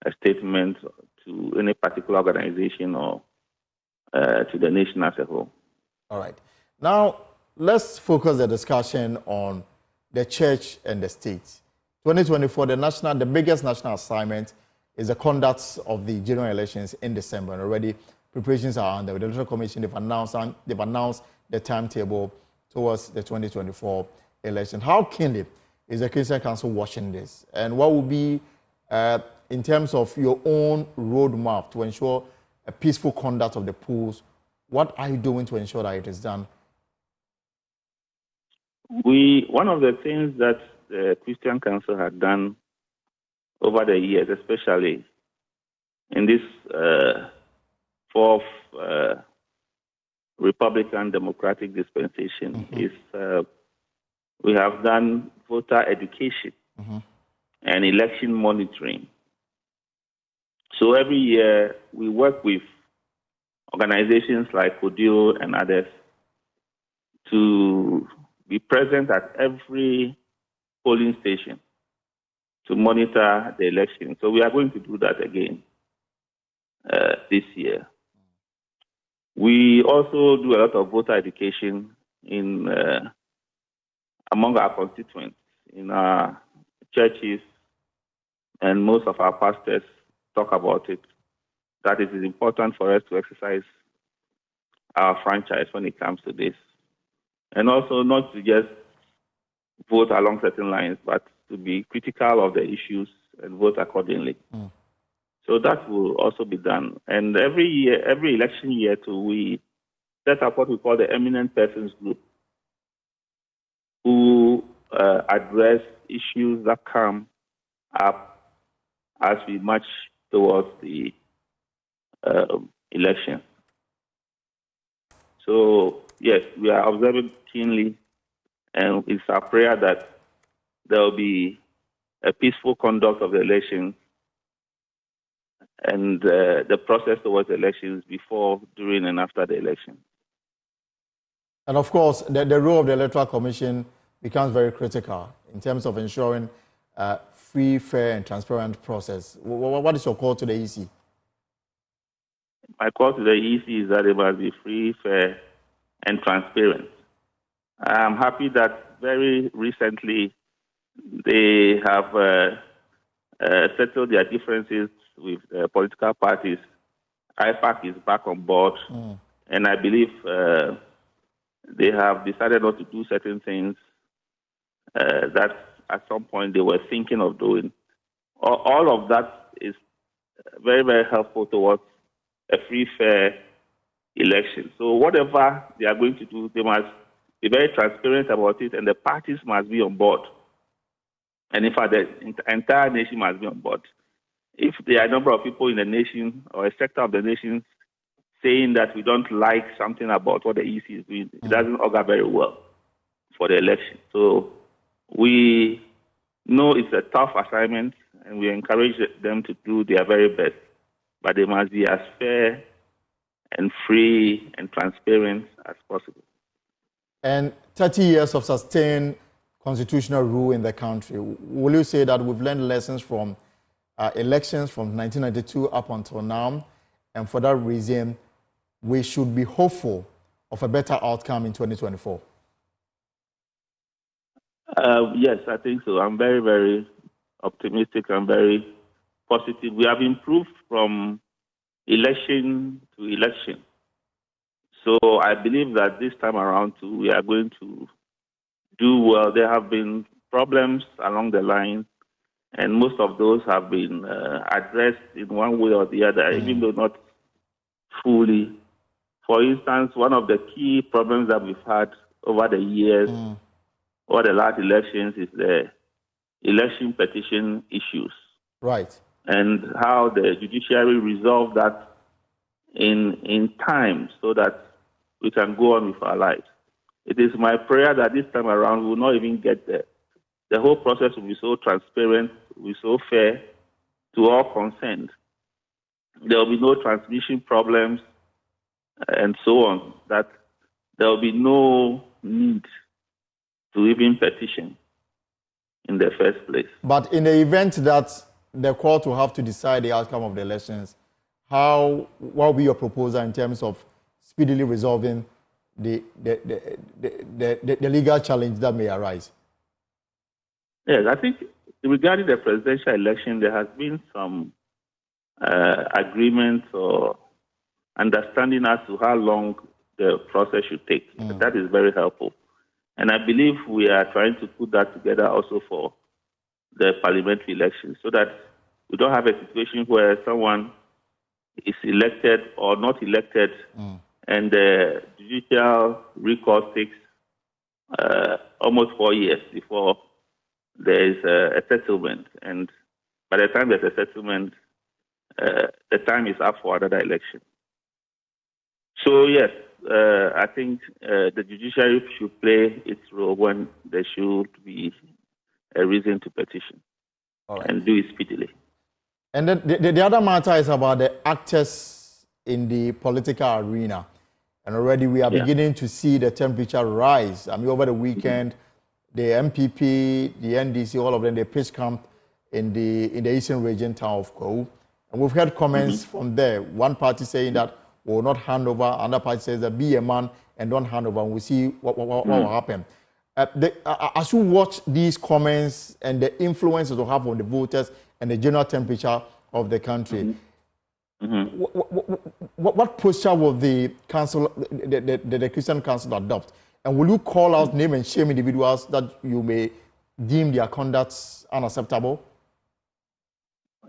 a statement to any particular organization or to the nation as a whole. All right. Now, let's focus the discussion on the church and the state. 2024, the biggest national assignment is the conduct of the general elections in December. And already preparations are under. The Electoral Commission, they've announced the timetable towards the 2024 election. How keenly is the Christian Council watching this? And what will be, in terms of your own roadmap to ensure a peaceful conduct of the polls, what are you doing to ensure that it is done? One of the things that the Christian Council had done over the years, especially in this fourth Republican Democratic dispensation, is we have done voter education and election monitoring. So every year we work with organizations like Okudzeto and others to be present at every polling station to monitor the election. So we are going to do that again this year. We also do a lot of voter education among our constituents, in our churches, and most of our pastors talk about it, that it is important for us to exercise our franchise when it comes to this. And also not to just vote along certain lines, but to be critical of the issues and vote accordingly. So that will also be done. And every year, every election year too, we set up what we call the Eminent Persons Group, who address issues that come up as we march towards the election. So, yes, we are observing keenly, and it's our prayer that there will be a peaceful conduct of the elections and the process towards elections before, during, and after the election. And of course, the role of the Electoral Commission becomes very critical in terms of ensuring a free, fair, and transparent process. What is your call to the EC? My call to the EC is that it must be free, fair, and transparent. I'm happy that very recently they have settled their differences with political parties. IPAC is back on board, and I believe they have decided not to do certain things that at some point they were thinking of doing. All of that is very, very helpful towards a free, fair election. So whatever they are going to do, they must be very transparent about it, and the parties must be on board. And in fact, the entire nation must be on board. If there are a number of people in the nation or a sector of the nation saying that we don't like something about what the EC is doing, it doesn't augur very well for the election. So We know it's a tough assignment, and we encourage them to do their very best, but they must be as fair and free and transparent as possible. And 30 years of sustained constitutional rule in the country, will you say that we've learned lessons from elections from 1992 up until now, and for that reason, we should be hopeful of a better outcome in 2024? Yes, I think so. I'm very, very optimistic and very positive. We have improved from election to election. So I believe that this time around, too, we are going to do well. There have been problems along the line, and most of those have been addressed in one way or the other, even though not fully. For instance, one of the key problems that we've had over the years, over the last elections, is the election petition issues. Right. And how the judiciary resolved that in time so that we can go on with our lives. It is my prayer that this time around we will not even get there. The whole process will be so transparent, will be so fair to all concerned. There will be no transmission problems and so on, that there will be no need to even petition in the first place. But in the event that the court will have to decide the outcome of the elections, what will be your proposal in terms of speedily resolving the legal challenge that may arise? Yes, I think regarding the presidential election, there has been some agreement or understanding as to how long the process should take. That is very helpful. And I believe we are trying to put that together also for the parliamentary elections, so that we don't have a situation where someone is elected or not elected, and the judicial recourse takes almost 4 years before there is a settlement. And by the time there's a settlement, the time is up for another election. So yes, I think the judiciary should play its role when there should be a reason to petition, and do it speedily. And then the other matter is about the actors in the political arena. And already we are beginning to see the temperature rise. I mean, over the weekend, the MPP, the NDC, all of them, they pitched camp in the eastern region town of Kwahu. And we've heard comments from there. One party saying that we will not hand over. Another party says that be a man and don't hand over. And we'll see what will happen. As you watch these comments and the influence it will have on the voters and the general temperature of the country, what posture will the council, the Christian Council adopt? And will you call out, name and shame individuals that you may deem their conduct unacceptable?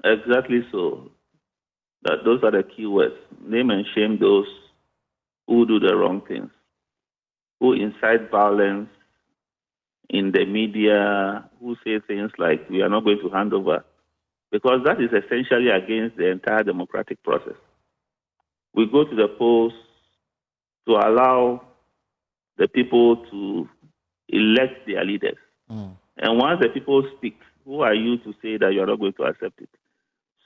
Exactly so. Those are the key words. Name and shame those who do the wrong things, who incite violence in the media, who say things like, we are not going to hand over, because that is essentially against the entire democratic process. We go to the polls to allow the people to elect their leaders. And once the people speak, who are you to say that you are not going to accept it?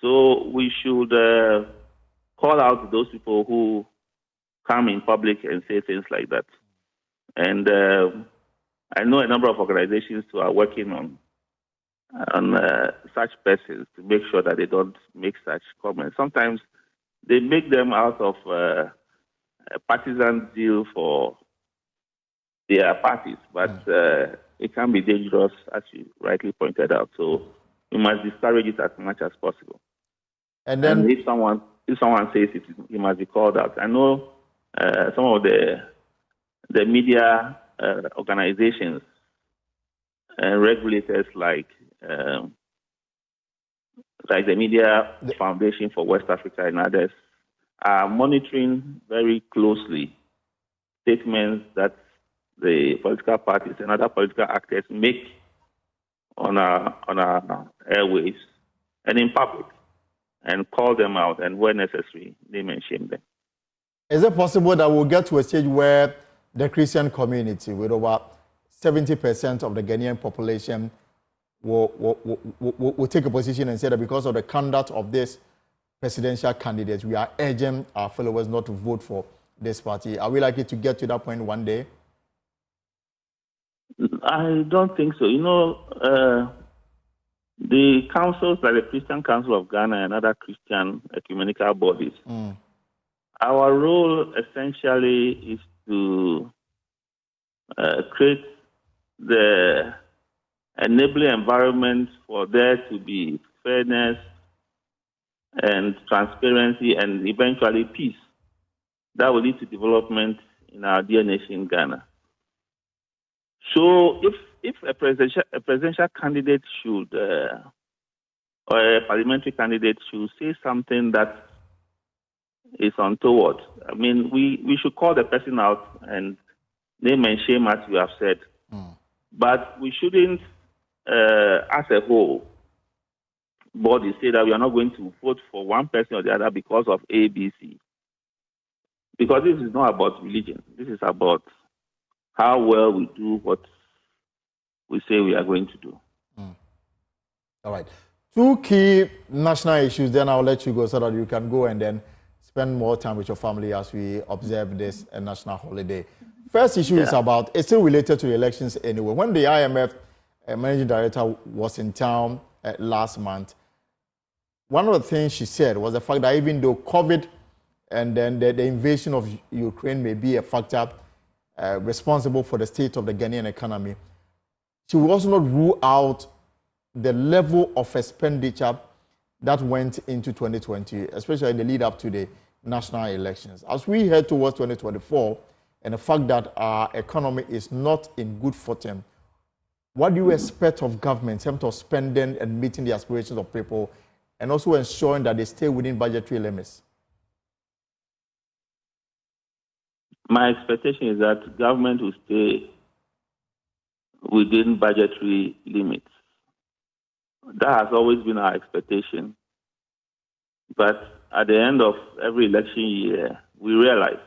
So we should call out those people who come in public and say things like that. And I know a number of organizations who are working on such persons to make sure that they don't make such comments. Sometimes they make them out of a partisan zeal for their parties, but it can be dangerous, as you rightly pointed out. So we must discourage it as much as possible. And then, if someone says it, he must be called out. I know some of the media organizations and regulators, like the Media Foundation for West Africa and others, are monitoring very closely statements that the political parties and other political actors make on our airwaves and in public, and call them out, and where necessary, name and shame them. Is it possible that we'll get to a stage where the Christian community, with over 70% of the Ghanaian population will take a position and say that because of the conduct of this presidential candidate, we are urging our followers not to vote for this party. Are we likely to get to that point one day? I don't think so. The councils like the Christian Council of Ghana and other Christian ecumenical bodies, our role essentially is to create the enabling environment for there to be fairness and transparency and eventually peace that will lead to development in our dear nation, Ghana. So if a presidential candidate should, or a parliamentary candidate should say something that is untoward, I mean, we should call the person out and name and shame, as you have said. But we shouldn't, as a whole body, say that we are not going to vote for one person or the other because of A, B, C. Because this is not about religion. This is about how well we do what we say we are going to do. All right. Two key national issues, then I'll let you go so that you can go and then spend more time with your family as we observe this national holiday. First issue is about, it's still related to the elections anyway. When the IMF managing director was in town last month, one of the things she said was the fact that even though COVID and then the invasion of Ukraine may be a factor responsible for the state of the Ghanaian economy, she will also not rule out the level of expenditure that went into 2020, especially in the lead up to the national elections. As we head towards 2024, and the fact that our economy is not in good footing, what do you expect of government in terms of spending and meeting the aspirations of people, and also ensuring that they stay within budgetary limits? My expectation is that government will stay within budgetary limits. That has always been our expectation. But at the end of every election year, we realize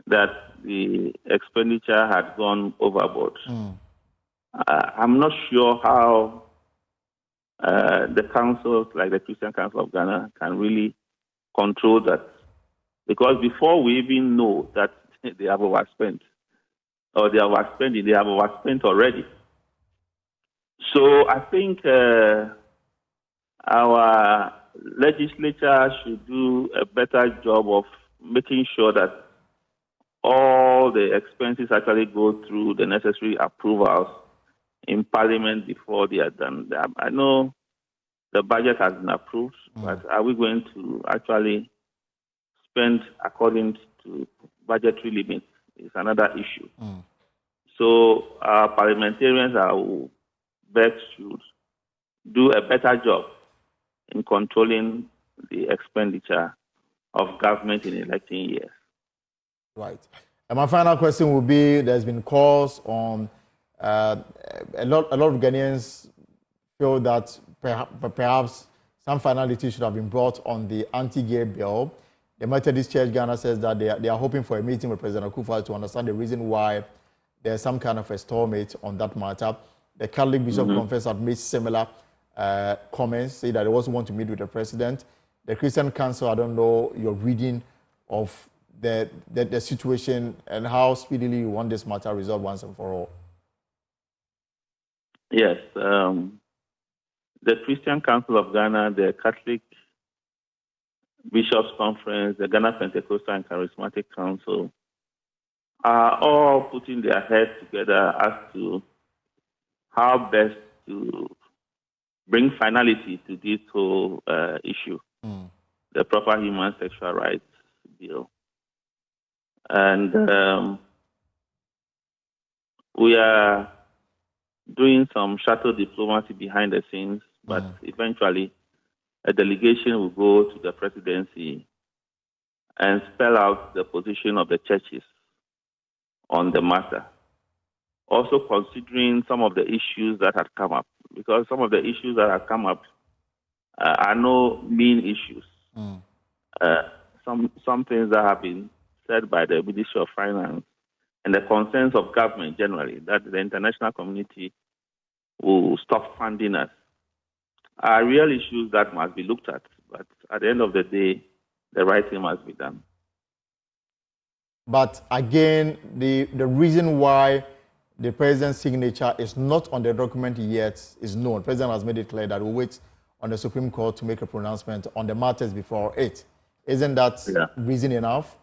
that the expenditure had gone overboard. I'm not sure how the councils, like the Christian Council of Ghana, can really control that. Because before we even know that they have overspent, or they are overspending, they have overspent already. So I think our legislature should do a better job of making sure that all the expenses actually go through the necessary approvals in Parliament before they are done. I know the budget has been approved, but are we going to actually spend according to budgetary limits is another issue. So our parliamentarians are best should do a better job in controlling the expenditure of government in election years. Right. And my final question will be, there's been calls on a lot of Ghanaians feel that perhaps some finality should have been brought on the anti-gay bill. The Methodist Church Ghana says that they are hoping for a meeting with President Akufo to understand the reason why there's some kind of a stalemate on that matter. The Catholic Bishop Conference had made similar comments, say that they also want to meet with the president. The Christian Council, I don't know your reading of the situation and how speedily you want this matter resolved once and for all. Yes. The Christian Council of Ghana, the Catholic Bishops Conference, the Ghana Pentecostal and Charismatic Council are all putting their heads together as to how best to bring finality to this whole issue, the proper human sexual rights bill. And we are doing some shuttle diplomacy behind the scenes, but eventually a delegation will go to the presidency and spell out the position of the churches on the matter. Also considering some of the issues that had come up, because some of the issues that have come up are no mean issues. Some things that have been said by the Ministry of Finance and the concerns of government generally, that the international community will stop funding us, are real issues that must be looked at. But at the end of the day, the right thing must be done. But again, the reason why the president's signature is not on the document yet is known. The president has made it clear that we'll wait on the Supreme Court to make a pronouncement on the matters before it. Isn't that reason enough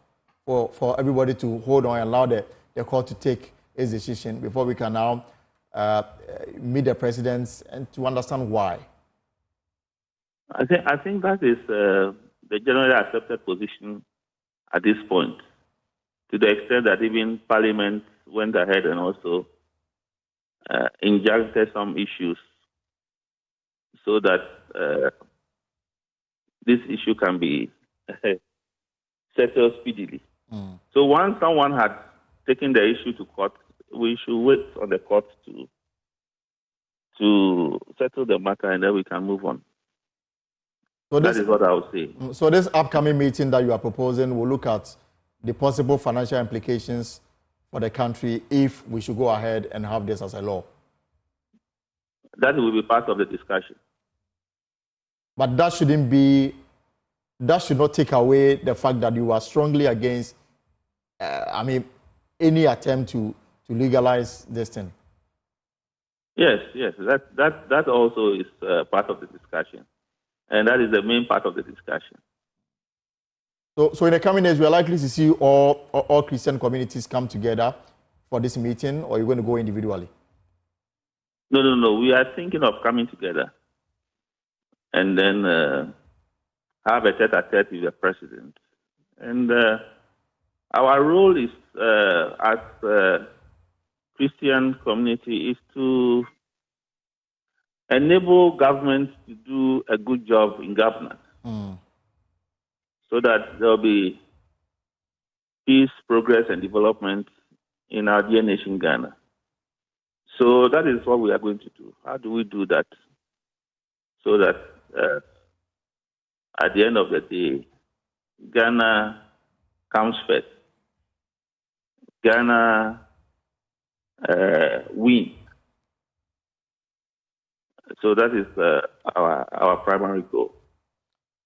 for everybody to hold on and allow the court to take its decision before we can now meet the president and to understand why? I think that is the generally accepted position at this point, to the extent that even Parliament went ahead and also injected some issues so that this issue can be settled speedily. So once someone had taken the issue to court, we should wait on the court to settle the matter, and then we can move on. So that is what I would say. So this upcoming meeting that you are proposing will look at the possible financial implications for the country if we should go ahead and have this as a law. That will be part of the discussion. But that should not take away the fact that you are strongly against, any attempt to legalize this thing. Yes. That also is part of the discussion. And that is the main part of the discussion. So in the coming days, we are likely to see all Christian communities come together for this meeting, or are you going to go individually? No. We are thinking of coming together and then have a tete-a-tete with the president. And our role is, as a Christian community, is to enable government to do a good job in governance, so that there will be peace, progress, and development in our dear nation, Ghana. So that is what we are going to do. How do we do that? So that at the end of the day, Ghana comes first. Ghana wins. So that is our primary goal.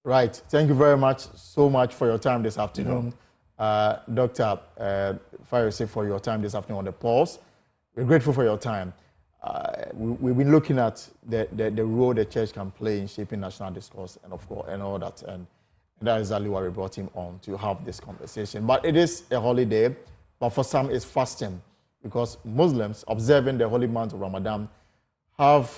Right. Thank you very much for your time this afternoon. Dr. Fayose, for your time this afternoon on the Pulse. We're grateful for your time. We've been looking at the role the church can play in shaping national discourse and all that. And that is exactly why we brought him on, to have this conversation. But it is a holiday, but for some it's fasting, because Muslims observing the holy month of Ramadan have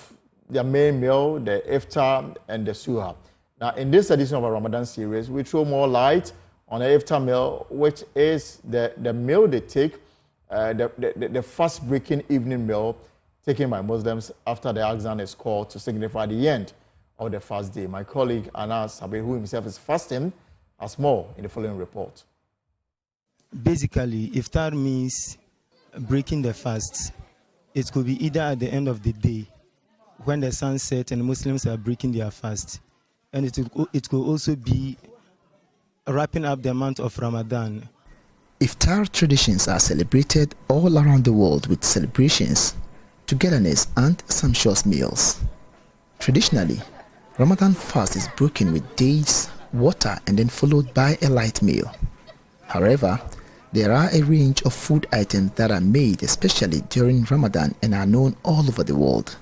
their main meal, the iftar and the suha. Now, in this edition of our Ramadan series, we throw more light on the iftar meal, which is the meal they take, the fast-breaking evening meal taken by Muslims after the Azan is called to signify the end of the fast day. My colleague Anas Sabe, who himself is fasting, has more in the following report. Basically, iftar means breaking the fast. It could be either at the end of the day, when the sun sets and Muslims are breaking their fast. And it could also be wrapping up the month of Ramadan. Iftar traditions are celebrated all around the world with celebrations, togetherness, and sumptuous meals. Traditionally, Ramadan fast is broken with dates, water, and then followed by a light meal. However, there are a range of food items that are made especially during Ramadan and are known all over the world.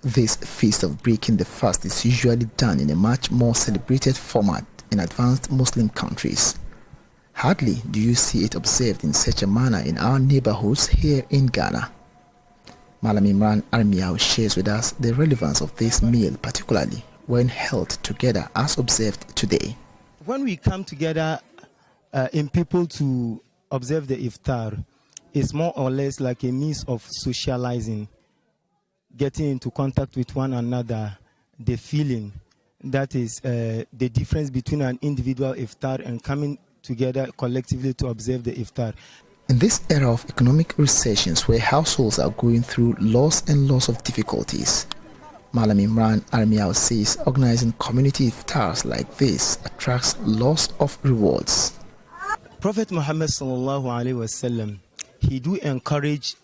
This feast of breaking the fast is usually done in a much more celebrated format in advanced Muslim countries. Hardly do you see it observed in such a manner in our neighborhoods here in Ghana. Malam Imran Armiao shares with us the relevance of this meal, particularly when held together as observed today. When we come together in people to observe the iftar, it's more or less like a means of socializing, getting into contact with one another, the feeling. That is the difference between an individual iftar and coming together collectively to observe the iftar. In this era of economic recessions where households are going through loss and loss of difficulties, Malam Imran Armiao says organizing community iftars like this attracts lots of rewards. Prophet Muhammad sallallahu alaihi wasallam he do encourage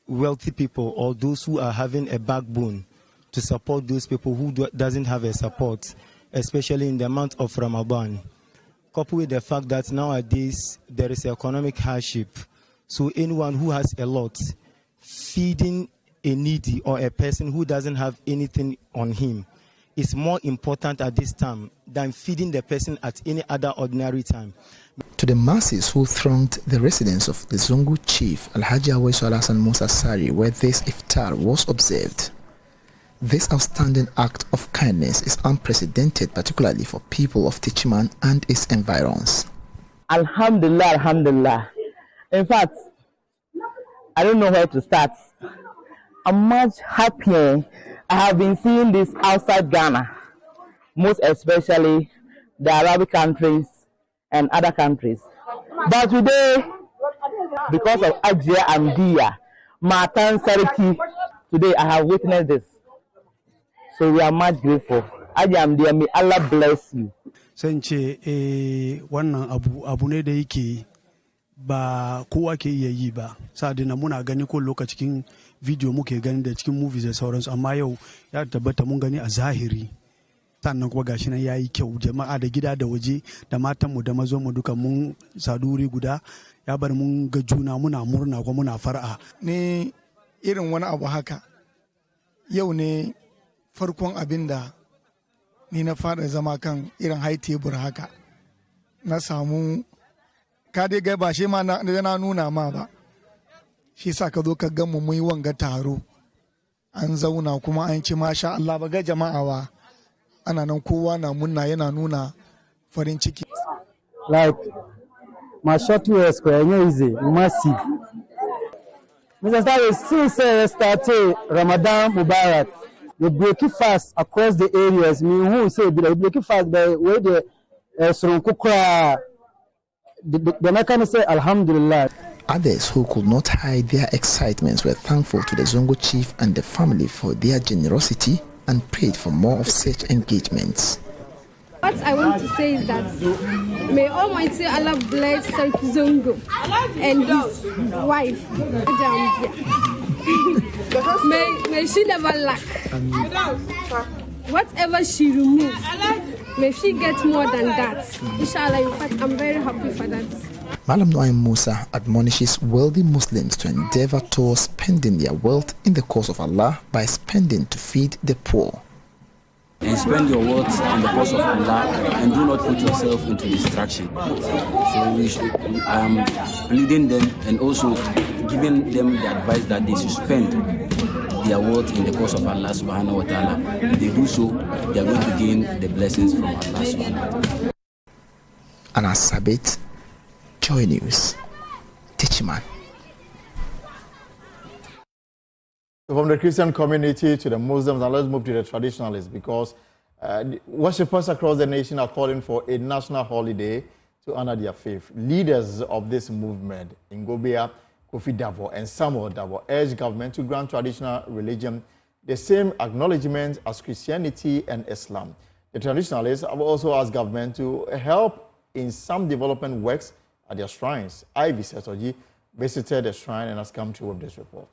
wealthy people or those who are having a backbone to support those people who doesn't have a support, especially in the month of Ramadan. Coupled with the fact that nowadays there is economic hardship, so anyone who has a lot, feeding a needy or a person who doesn't have anything on him is more important at this time than feeding the person at any other ordinary time. To the masses who thronged the residence of the Zongo chief, Alhaji Awaisu Alhassan Musa Sari, where this iftar was observed, this outstanding act of kindness is unprecedented, particularly for people of Techiman and its environs. Alhamdulillah, Alhamdulillah. In fact, I don't know where to start. I'm much happier. I have been seeing this outside Ghana, most especially the Arabic countries and other countries. But today, because of Ajia and Dia, Matan Sariki, today I have witnessed this. So we are much grateful. Ajia and Dia, may Allah bless you. Senche wannan abu ne da yake ba kowa ke iya yi ba. Sa'adina muna gani ko lokacin video muke gani da cikin movies da sauransu, amma yau ya tabbata mun gani a zahiri. Sannan kuma gashi nan yayi kyau, jama'a da gida da waje da matan mu da mazon mu duka mun saduri guda, ya bar mun ga juna muna murna kuma muna far'a. Ni irin wani abu haka yau ne farkon abinda ni na fara zama kan irin high table haka, na samu ka dai ga ba shi ma na nuna ma ba, shi sa ka zo ka ga mu yi wanga taro an zauna kuma an ci masha Allah, ba ga jama'a ba ana nan kowa na munna yana nuna farin ciki. Like my short words were easy, massive. Mr. Starry, since started Ramadan Mubarak, the breaking fast across the areas, me who say the breaking fast by where the Surunkukra, the mechanic say Alhamdulillah. Others who could not hide their excitements were thankful to the Zongo chief and the family for their generosity and prayed for more of such engagements. What I want to say is that may Almighty Allah bless Sarki Zongo and his wife, may she never lack. Whatever she removes, may she get more than that. Inshallah, in fact, I'm very happy for that. Malam Noaim Musa admonishes wealthy Muslims to endeavor towards spending their wealth in the cause of Allah by spending to feed the poor. And spend your wealth in the cause of Allah and do not put yourself into distraction. So I am pleading them and also giving them the advice that they should spend their wealth in the cause of Allah subhanahu wa ta'ala. If they do so, they are going to gain the blessings from Allah subhanahu wa ta'ala. Anna Sabit, Joy News, Techiman. From the Christian community to the Muslims, and let's move to the traditionalists, because worshippers across the nation are calling for a national holiday to honor their faith. Leaders of this movement, Ngobia, Kofi Davo, and Samuel Davo, urge government to grant traditional religion the same acknowledgement as Christianity and Islam. The traditionalists have also asked government to help in some development works at their shrines. Ivy Setoji visited the shrine and has come through with this report.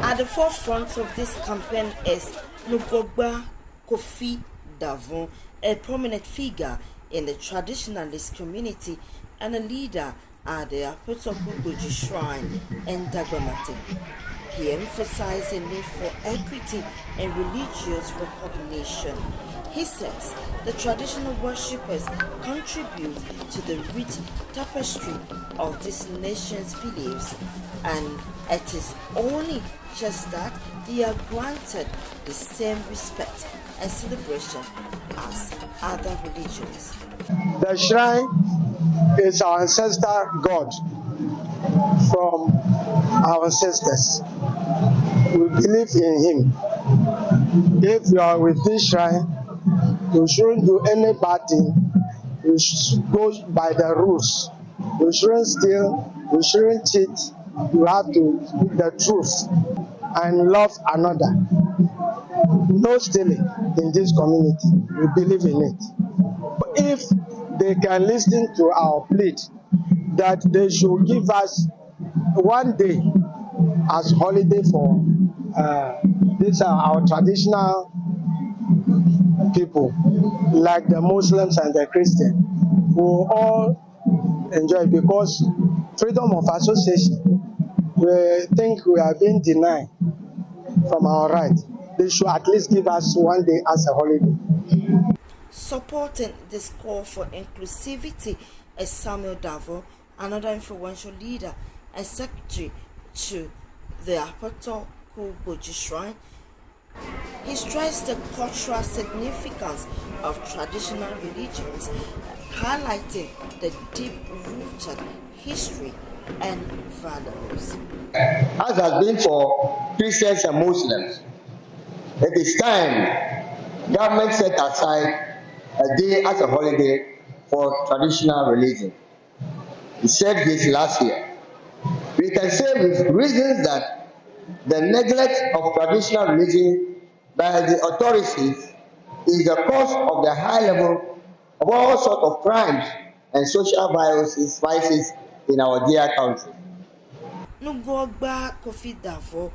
At the forefront of this campaign is Ngobia Kofi Davo, a prominent figure in the traditionalist community and a leader at the Okudzeto Shrine in Dagbamate. He emphasized the need for equity and religious recognition. He says the traditional worshippers contribute to the rich tapestry of this nation's beliefs, and it is only just that they are granted the same respect and celebration as other religions. The shrine is our ancestor God from our ancestors. We believe in him. If you are with this shrine, you shouldn't do any bad thing. You should go by the rules. You shouldn't steal. You shouldn't cheat. You have to speak the truth and love another. No stealing in this community. We believe in it. If they they can listen to our plea that they should give us one day as holiday for these are our traditional people, like the Muslims and the Christians, who all enjoy, because freedom of association, we think we are being denied from our right. They should at least give us one day as a holiday. Supporting this call for inclusivity is Samuel Davo, another influential leader and secretary to the Okudzeto Ablakwa Shrine. He stressed the cultural significance of traditional religions, highlighting the deep-rooted history and values. As has been for Christians and Muslims, it is time government set aside a day as a holiday for traditional religion. He said this last year. We can say with reasons that the neglect of traditional religion by the authorities is the cause of the high level of all sorts of crimes and social vices in our dear country. Nugogba Kofi Davo,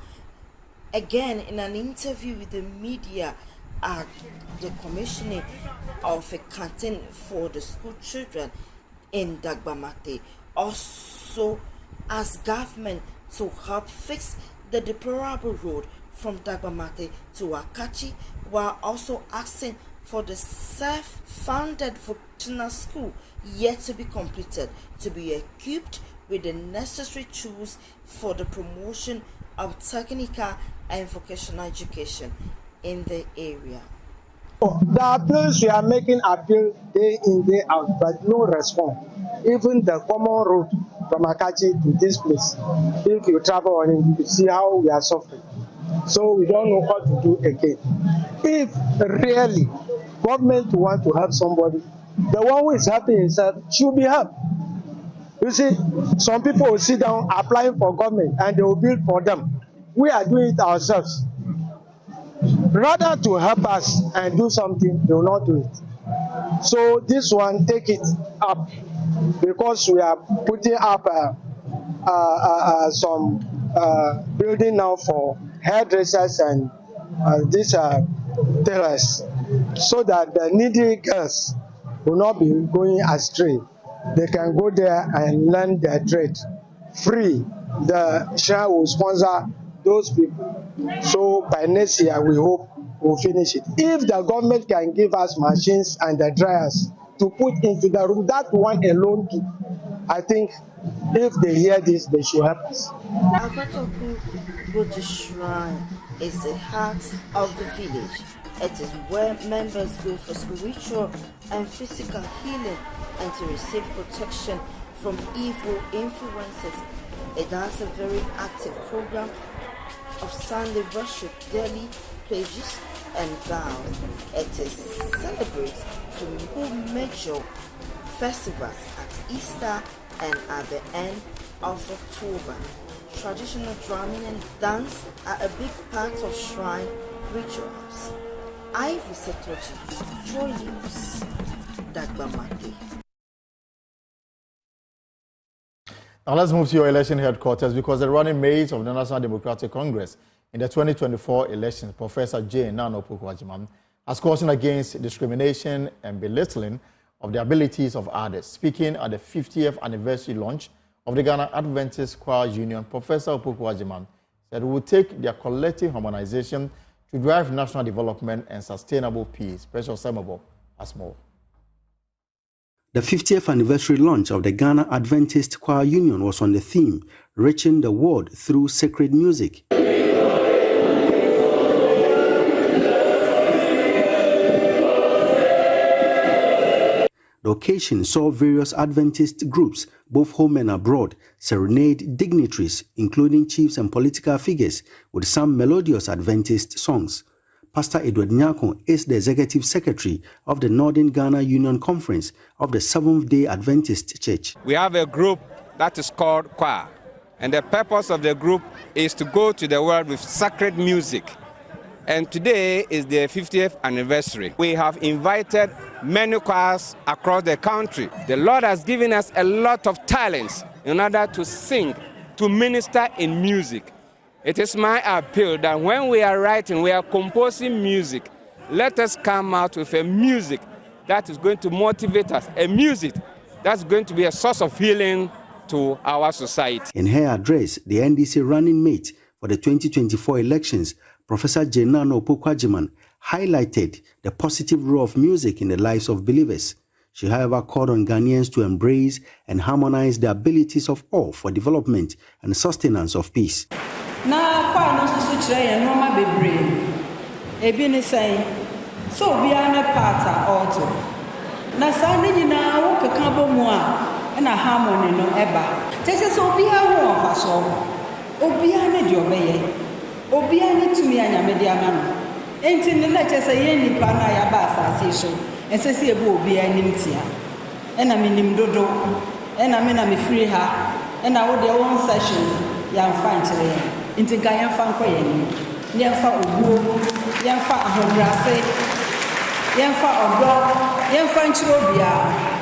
again in an interview with the media at the commissioning of a canteen for the school children in Dagbamate, also asked government to help fix the deplorable road from Dagbamate to Akachi, while also asking for the self-funded vocational school yet to be completed to be equipped with the necessary tools for the promotion of technical and vocational education in the area. The appeals we are making appeal day in, day out, but no response. Even the common road from Akachi to this place, if you travel on it, you see how we are suffering. So we don't know what to do again. If really government want to help somebody, the one who is helping himself should be helped. You see, some people will sit down applying for government and they will build for them. We are doing it ourselves. Rather to help us and do something, they will not do it. So this one, take it up, because we are putting up some building now for hairdressers and these tailors, so that the needy girls will not be going astray. They can go there and learn their trade free. The shrine will sponsor those people. So by next year, we hope we'll finish it. If the government can give us machines and the dryers to put into the room, that one alone, I think if they hear this, they should help us. Okudzeto Ablakwa Shrine is the heart of the village. It is where members go for spiritual and physical healing and to receive protection from evil influences. It has a very active program of Sunday worship, daily pledges and vows. It is celebrated through major festivals at Easter and at the end of October. Traditional drumming and dance are a big part of shrine rituals. I visit Joy News, Dagbamate. Now let's move to your election headquarters, because the running mate of the National Democratic Congress in the 2024 elections, Professor J. Nano Opoku-Agyeman, has cautioned against discrimination and belittling of the abilities of others. Speaking at the 50th anniversary launch of the Ghana Adventist Choir Union, Professor Opoku-Agyeman said it will take their collective harmonization to drive national development and sustainable peace. Precious Semabo has more. The 50th anniversary launch of the Ghana Adventist Choir Union was on the theme, Reaching the World Through Sacred Music. The occasion saw various Adventist groups, both home and abroad, serenade dignitaries, including chiefs and political figures, with some melodious Adventist songs. Pastor Edward Nyako is the Executive Secretary of the Northern Ghana Union Conference of the Seventh-day Adventist Church. We have a group that is called Choir, and the purpose of the group is to go to the world with sacred music. And today is the 50th anniversary. We have invited many choirs across the country. The Lord has given us a lot of talents in order to sing, to minister in music. It is my appeal that when we are writing, we are composing music, let us come out with a music that is going to motivate us, a music that's going to be a source of healing to our society. In her address, the NDC running mate for the 2024 elections, Professor Jenano Pokwajiman, highlighted the positive role of music in the lives of believers. She, however, called on Ghanaians to embrace and harmonize the abilities of all for development and sustenance of peace. Na kwa no so kire ye no ma bebre ebi ni say so obi ana part also na sa ni nyina wo keka bomu a na harmony no eba tese so obi a wo ofa so obi ana di obeye obi ana tumi anyame di ama no enti ne na tese ye nipa na ya ba asase so ensese e bo obi ani ntia na me nim dodo na me na me free ha na wo de one session ya mfa nkire inti ga yɛmfa nkɔ yɛn ni yɛmfa obuo yɛmfa ahobrase yɛmfa ɔdɔ yɛmfa nkyerɛ bia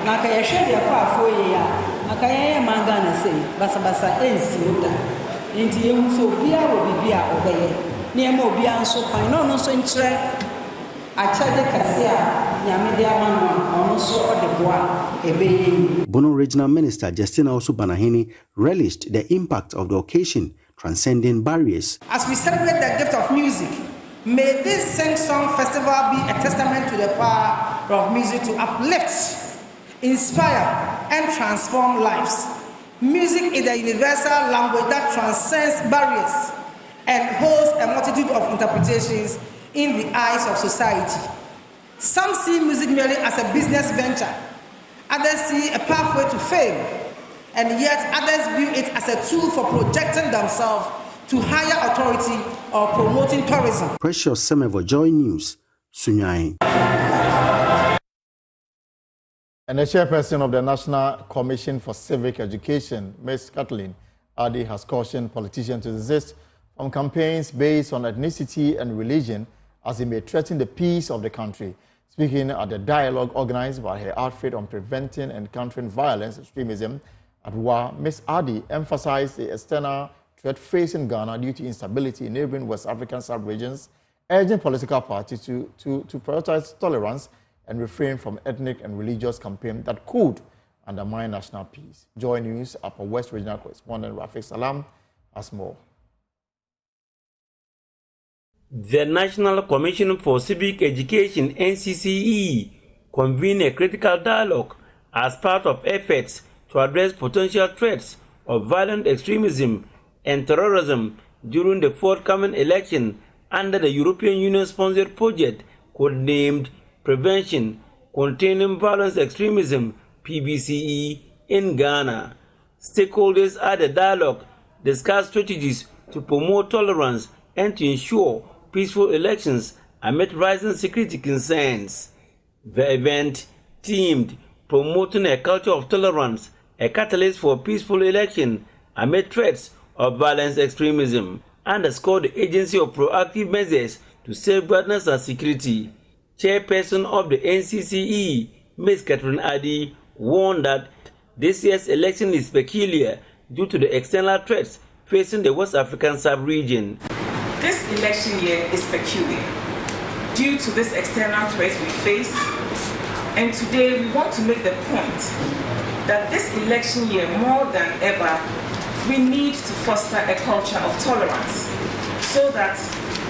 na ka yɛhwɛ deɛ kɔ afɔ yɛ a aka yɛyɛ manga na sei basabasa ensi oda inti yɛhu so bia wɔ bibia ɔbɛyɛ ne yɛma obia nso kwan na ɔno nso nkyerɛ akyɛde kɛse a nyame de ama no ɔno nso ɔde boa ɛbɛyɛ. Bono Regional Minister Justina Osubanahini relished the impact of the occasion, transcending barriers. As we celebrate the gift of music, may this sing-song festival be a testament to the power of music to uplift, inspire, and transform lives. Music is a universal language that transcends barriers and holds a multitude of interpretations in the eyes of society. Some see music merely as a business venture, others see a pathway to fame, and yet others view it as a tool for projecting themselves to higher authority or promoting tourism. Precious Semevo, Joy News, Sunyai. And the chairperson of the National Commission for Civic Education, Ms. Kathleen Adi, has cautioned politicians to desist from campaigns based on ethnicity and religion as it may threaten the peace of the country. Speaking at the dialogue organized by her outfit on preventing and countering violence, extremism, at WA, Ms. Adi emphasized the external threat facing Ghana due to instability in neighboring West African sub-regions, urging political parties to prioritize tolerance and refrain from ethnic and religious campaigns that could undermine national peace. Joy News, Upper West Regional Correspondent Rafiq Salam has more. The National Commission for Civic Education, NCCE, convened a critical dialogue as part of efforts to address potential threats of violent extremism and terrorism during the forthcoming election under the European Union-sponsored project codenamed Prevention Containing Violence Extremism, PBCE, in Ghana. Stakeholders at the dialogue discussed strategies to promote tolerance and to ensure peaceful elections amid rising security concerns. The event, themed Promoting a Culture of Tolerance, a catalyst for peaceful election amid threats of violence extremism, underscored the agency of proactive measures to safeguard national security. Chairperson of the NCCE, Ms. Catherine Adi, warned that this year's election is peculiar due to the external threats facing the West African sub-region. This election year is peculiar due to this external threats we face, and today we want to make the point that this election year, more than ever, we need to foster a culture of tolerance so that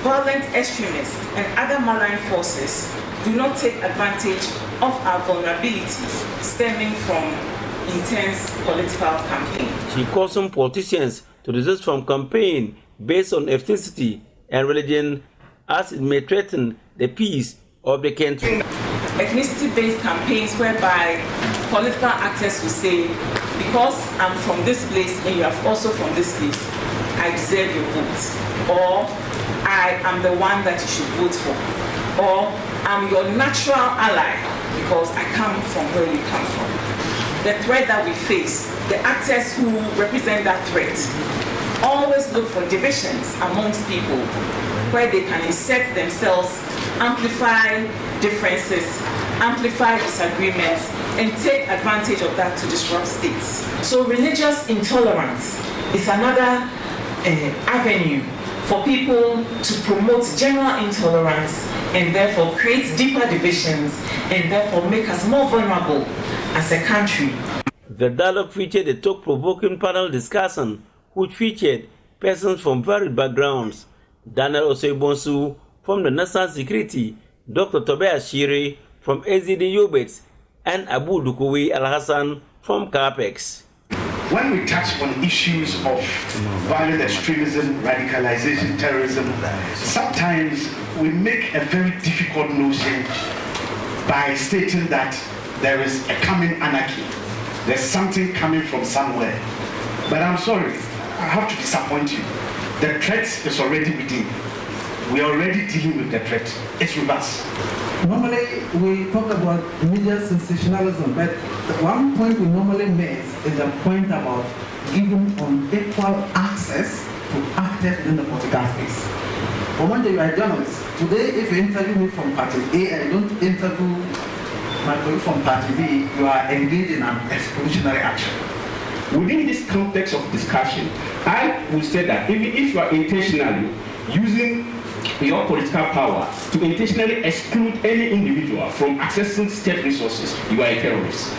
violent extremists and other malign forces do not take advantage of our vulnerability stemming from intense political campaign. She cautioned politicians to desist from campaign based on ethnicity and religion as it may threaten the peace of the country. Ethnicity-based campaigns whereby political actors will say, because I'm from this place and you are also from this place, I deserve your vote. Or I am the one that you should vote for. Or I'm your natural ally because I come from where you come from. The threat that we face, the actors who represent that threat, always look for divisions amongst people where they can insert themselves, amplify differences, amplify disagreements, and take advantage of that to disrupt states. So religious intolerance is another avenue for people to promote general intolerance and therefore create deeper divisions and therefore make us more vulnerable as a country. The dialogue featured a thought-provoking panel discussion which featured persons from varied backgrounds. Daniel Osebonsu from the National Security, Dr. Tobias Shire from AZD Yobets, and Abu Dukoui Al-Hassan from CAPEX. When we touch on issues of violent extremism, radicalization, terrorism, sometimes we make a very difficult notion by stating that there is a coming anarchy. There's something coming from somewhere. But I'm sorry, I have to disappoint you. The threat is already within. We are already dealing with the threat. It's with us. Normally, we talk about media sensationalism, but the one point we normally miss is the point about giving unequal access to actors in the political space. For one day, you are a journalist. Today, if you interview me from party A and you don't interview my colleague from party B, you are engaged in an expeditionary action. Within this context of discussion, I would say that even if you are intentionally using your political power to intentionally exclude any individual from accessing state resources, you are a terrorist.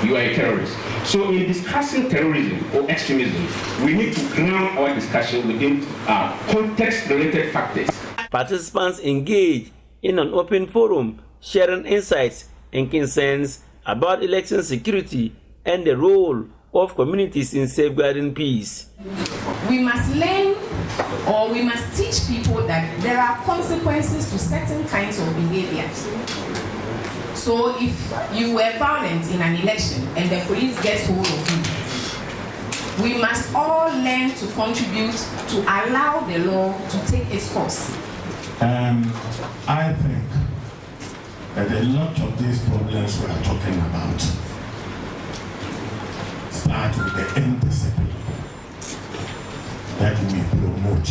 You are a terrorist. So in discussing terrorism or extremism, we need to ground our discussion within context-related factors. Participants engage in an open forum, sharing insights and concerns about election security and the role of communities in safeguarding peace. We must learn, or we must teach people that there are consequences to certain kinds of behaviors. So if you were violent in an election and the police gets hold of you, we must all learn to contribute to allow the law to take its course. I think that a lot of these problems we are talking about start with the indiscipline that we promote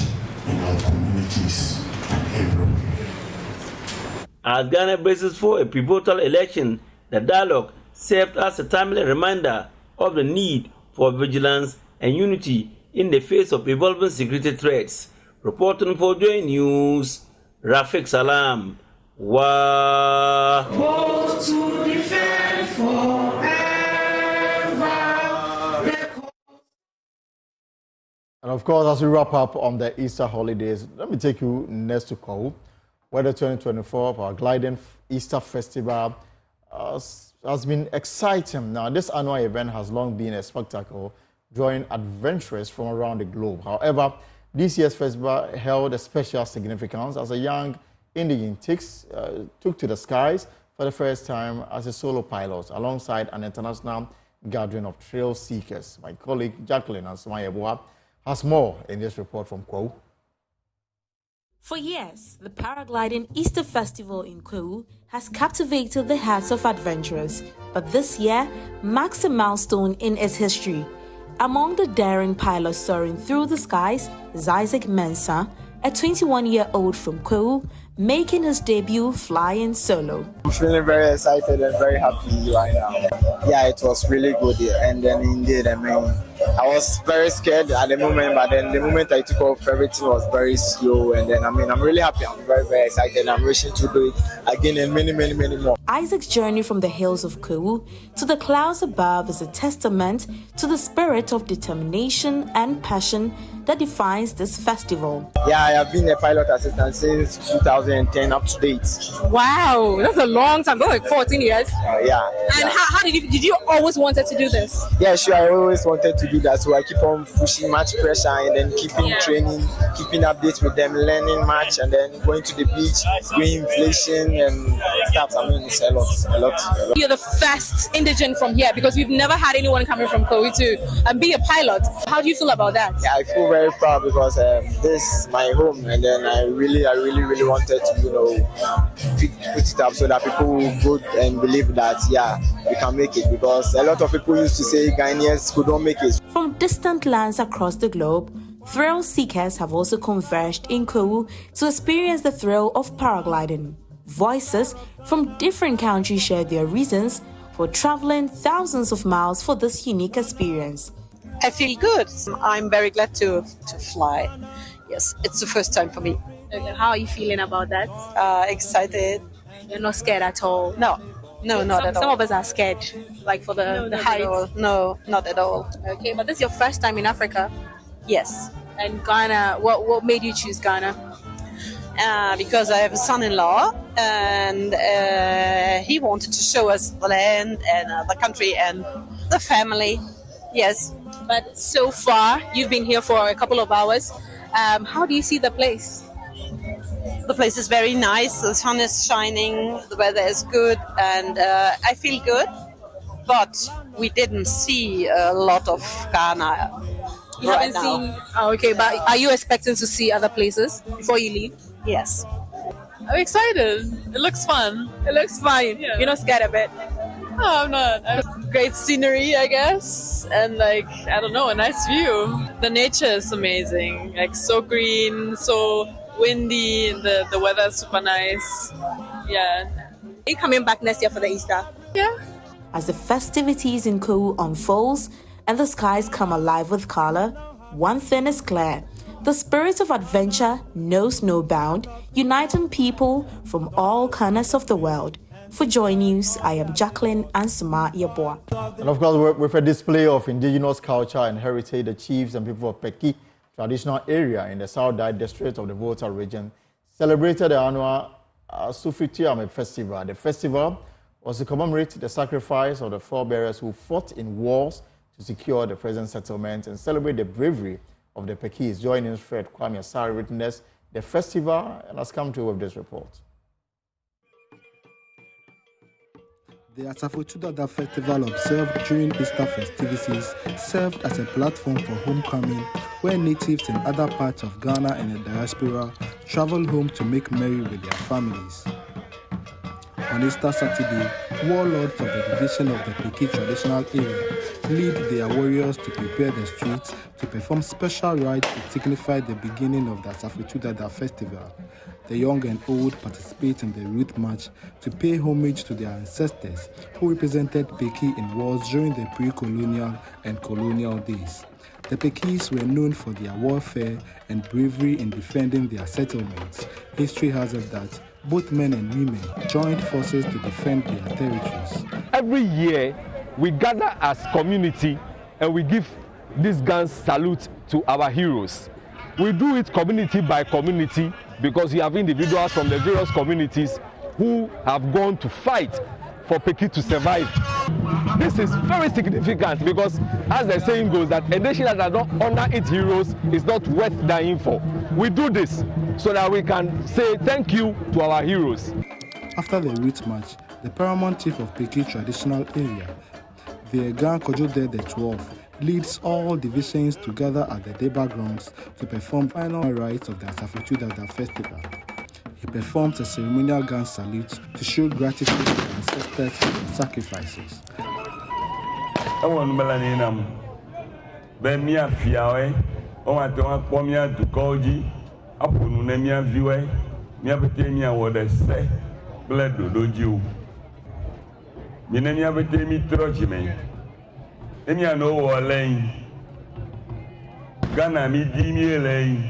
in our communities and everywhere. As Ghana braces for a pivotal election, the dialogue served as a timely reminder of the need for vigilance and unity in the face of evolving security threats. Reporting for Joy News, Rafiq Salam. To defend forever. And of course, as we wrap up on the Easter holidays, let me take you next to Kowu, where the 2024 paragliding Easter Festival has been exciting. Now, this annual event has long been a spectacle, drawing adventurers from around the globe. However, this year's festival held a special significance as a young indigenous took to the skies for the first time as a solo pilot, alongside an international gathering of thrill seekers. My colleague Jacqueline Ansmayeboa has more in this report from Kowu. For years, the paragliding Easter Festival in Kowu has captivated the hearts of adventurers, but this year marks a milestone in its history. Among the daring pilots soaring through the skies is Isaac Mensah, a 21-year-old from Kowu, making his debut flying solo. I'm feeling very excited and very happy right now. Yeah, it was really good, and then indeed, I was very scared at the moment, but then the moment I took off, everything was very slow, and then I'm really happy. I'm very, very excited. I'm wishing to do it again and many, many, many more. Isaac's journey from the hills of Kowu to the clouds above is a testament to the spirit of determination and passion that defines this festival. Yeah, I have been a pilot assistant since 2010 up to date. Wow, that's a long time. That's like 14 years. Yeah. And how did you always wanted to do this? Yeah, sure. I always wanted to do that, so I keep on pushing much pressure and then keeping training, keeping updates with them, learning much, and then going to the beach, doing inflation and stuff. It's a lot. You're the first indigent from here because we've never had anyone coming from Kowu to be a pilot. How do you feel about that? Yeah, I feel very proud because this is my home, and then I really wanted to, put it up so that people will go and believe that, yeah, we can make it, because a lot of people used to say Ghanaians couldn't make it. From distant lands across the globe, Thrill seekers have also converged in Kwu to experience the thrill of paragliding. Voices from different countries share their reasons for traveling thousands of miles for this unique experience. I feel good. I'm very glad to fly. Yes, it's the first time for me. How are you feeling about that? Excited. You're not scared at all? No, not at all. Some of us are scared, like for the height. No, not at all. Okay, but this is your first time in Africa? Yes. And Ghana, what made you choose Ghana? Because I have a son-in-law, and he wanted to show us the land and the country and the family. Yes. But so far, you've been here for a couple of hours. How do you see the place? The place is very nice. The sun is shining. The weather is good, and I feel good. But we didn't see a lot of Ghana. You haven't seen. Oh, okay, but are you expecting to see other places before you leave? Yes. I'm excited. It looks fun. It looks fun. Yeah. You're not scared of it? No, I'm not. Great scenery, I guess, and like, I don't know, a nice view. The nature is amazing, like so green, so windy, the weather is super nice. Yeah. Are you coming back next year for the Easter? Yeah. As the festivities in Kwu unfolds and the skies come alive with color, one thing is clear. The spirit of adventure knows no bound, uniting people from all corners of the world. For Joy News, I am Jacqueline Ansuma Yeboah. And of course, with a display of indigenous culture and heritage, the chiefs and people of Peki traditional area in the South Dai district of the Volta region celebrated the annual Sufitiame festival. The festival was to commemorate the sacrifice of the forebearers who fought in wars to secure the present settlement and celebrate the bravery of the Pekis. Joining Fred Kwame Asari witnessed the festival and has come to with this report. The Asafoetudada Festival observed during Easter festivities served as a platform for homecoming, where natives in other parts of Ghana and the diaspora traveled home to make merry with their families. On Easter Saturday, warlords of the division of the Peki traditional area lead their warriors to prepare the streets to perform special rites to signify the beginning of the Asafoetudada Festival. The young and old participate in the route march to pay homage to their ancestors who represented Peki in wars during the pre-colonial and colonial days. The Pekis were known for their warfare and bravery in defending their settlements. History has it that both men and women joined forces to defend their territories. Every year, we gather as community and we give this gun salute to our heroes. We do it community by community because you have individuals from the various communities who have gone to fight for Peki to survive. This is very significant because, as the saying goes, that a nation that does not honor its heroes is not worth dying for. We do this so that we can say thank you to our heroes. After the route march, the paramount chief of Peki traditional area, the Grand Okudzeto the 12th, leads all divisions together at the Deba grounds to perform final rites of the Asafoetudada festival. He performs a ceremonial gun salute to show gratitude to the ancestors for the sacrifices. Ghana mi di mi eleyin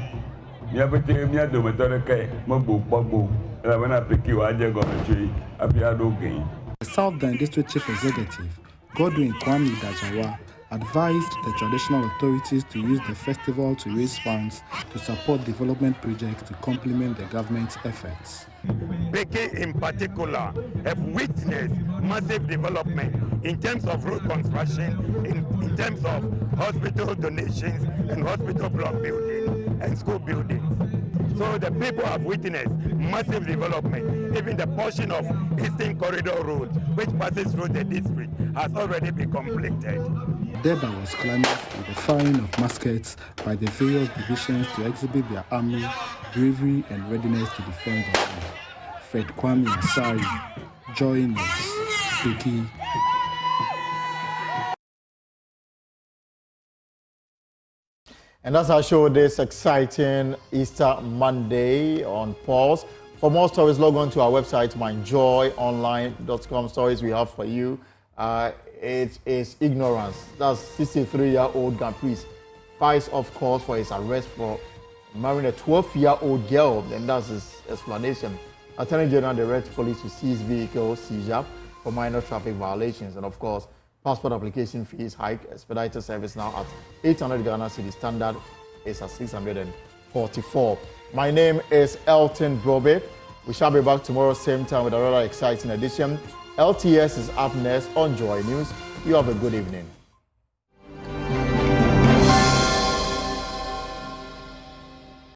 mi apete mi adometore kai mo gbogbo la wana Peki wa je gomechi abiado gain. The South Dai District Chief Executive, Godwin Kwame Dajawa, advised the traditional authorities to use the festival to raise funds to support development projects to complement the government's efforts. Peki in particular have witnessed massive development in terms of road construction, in terms of hospital donations and hospital block building and school buildings. So the people have witnessed massive development. Even the portion of Eastern Corridor Road, which passes through the district, has already been completed. Deba was climached with the firing of muskets by the various divisions to exhibit their army, bravery and readiness to defend the land. Fred Kwame Asari, Joy News, Peki. And that's our show this exciting Easter Monday on Pulse. For more stories, log on to our website, myjoyonline.com. Stories we have for you. It is ignorance. That's 63-year-old Ghana priest fights off calls for his arrest for marrying a 12-year-old girl. And that's his explanation. Attorney General directs police to seize vehicle seizure for minor traffic violations. And of course, passport application fees hike. Expedited service now at 800 Ghana cedi. Standard is at 644. My name is Elton Brobe. We shall be back tomorrow same time with another exciting edition. LTS is up next on Joy News. You have a good evening.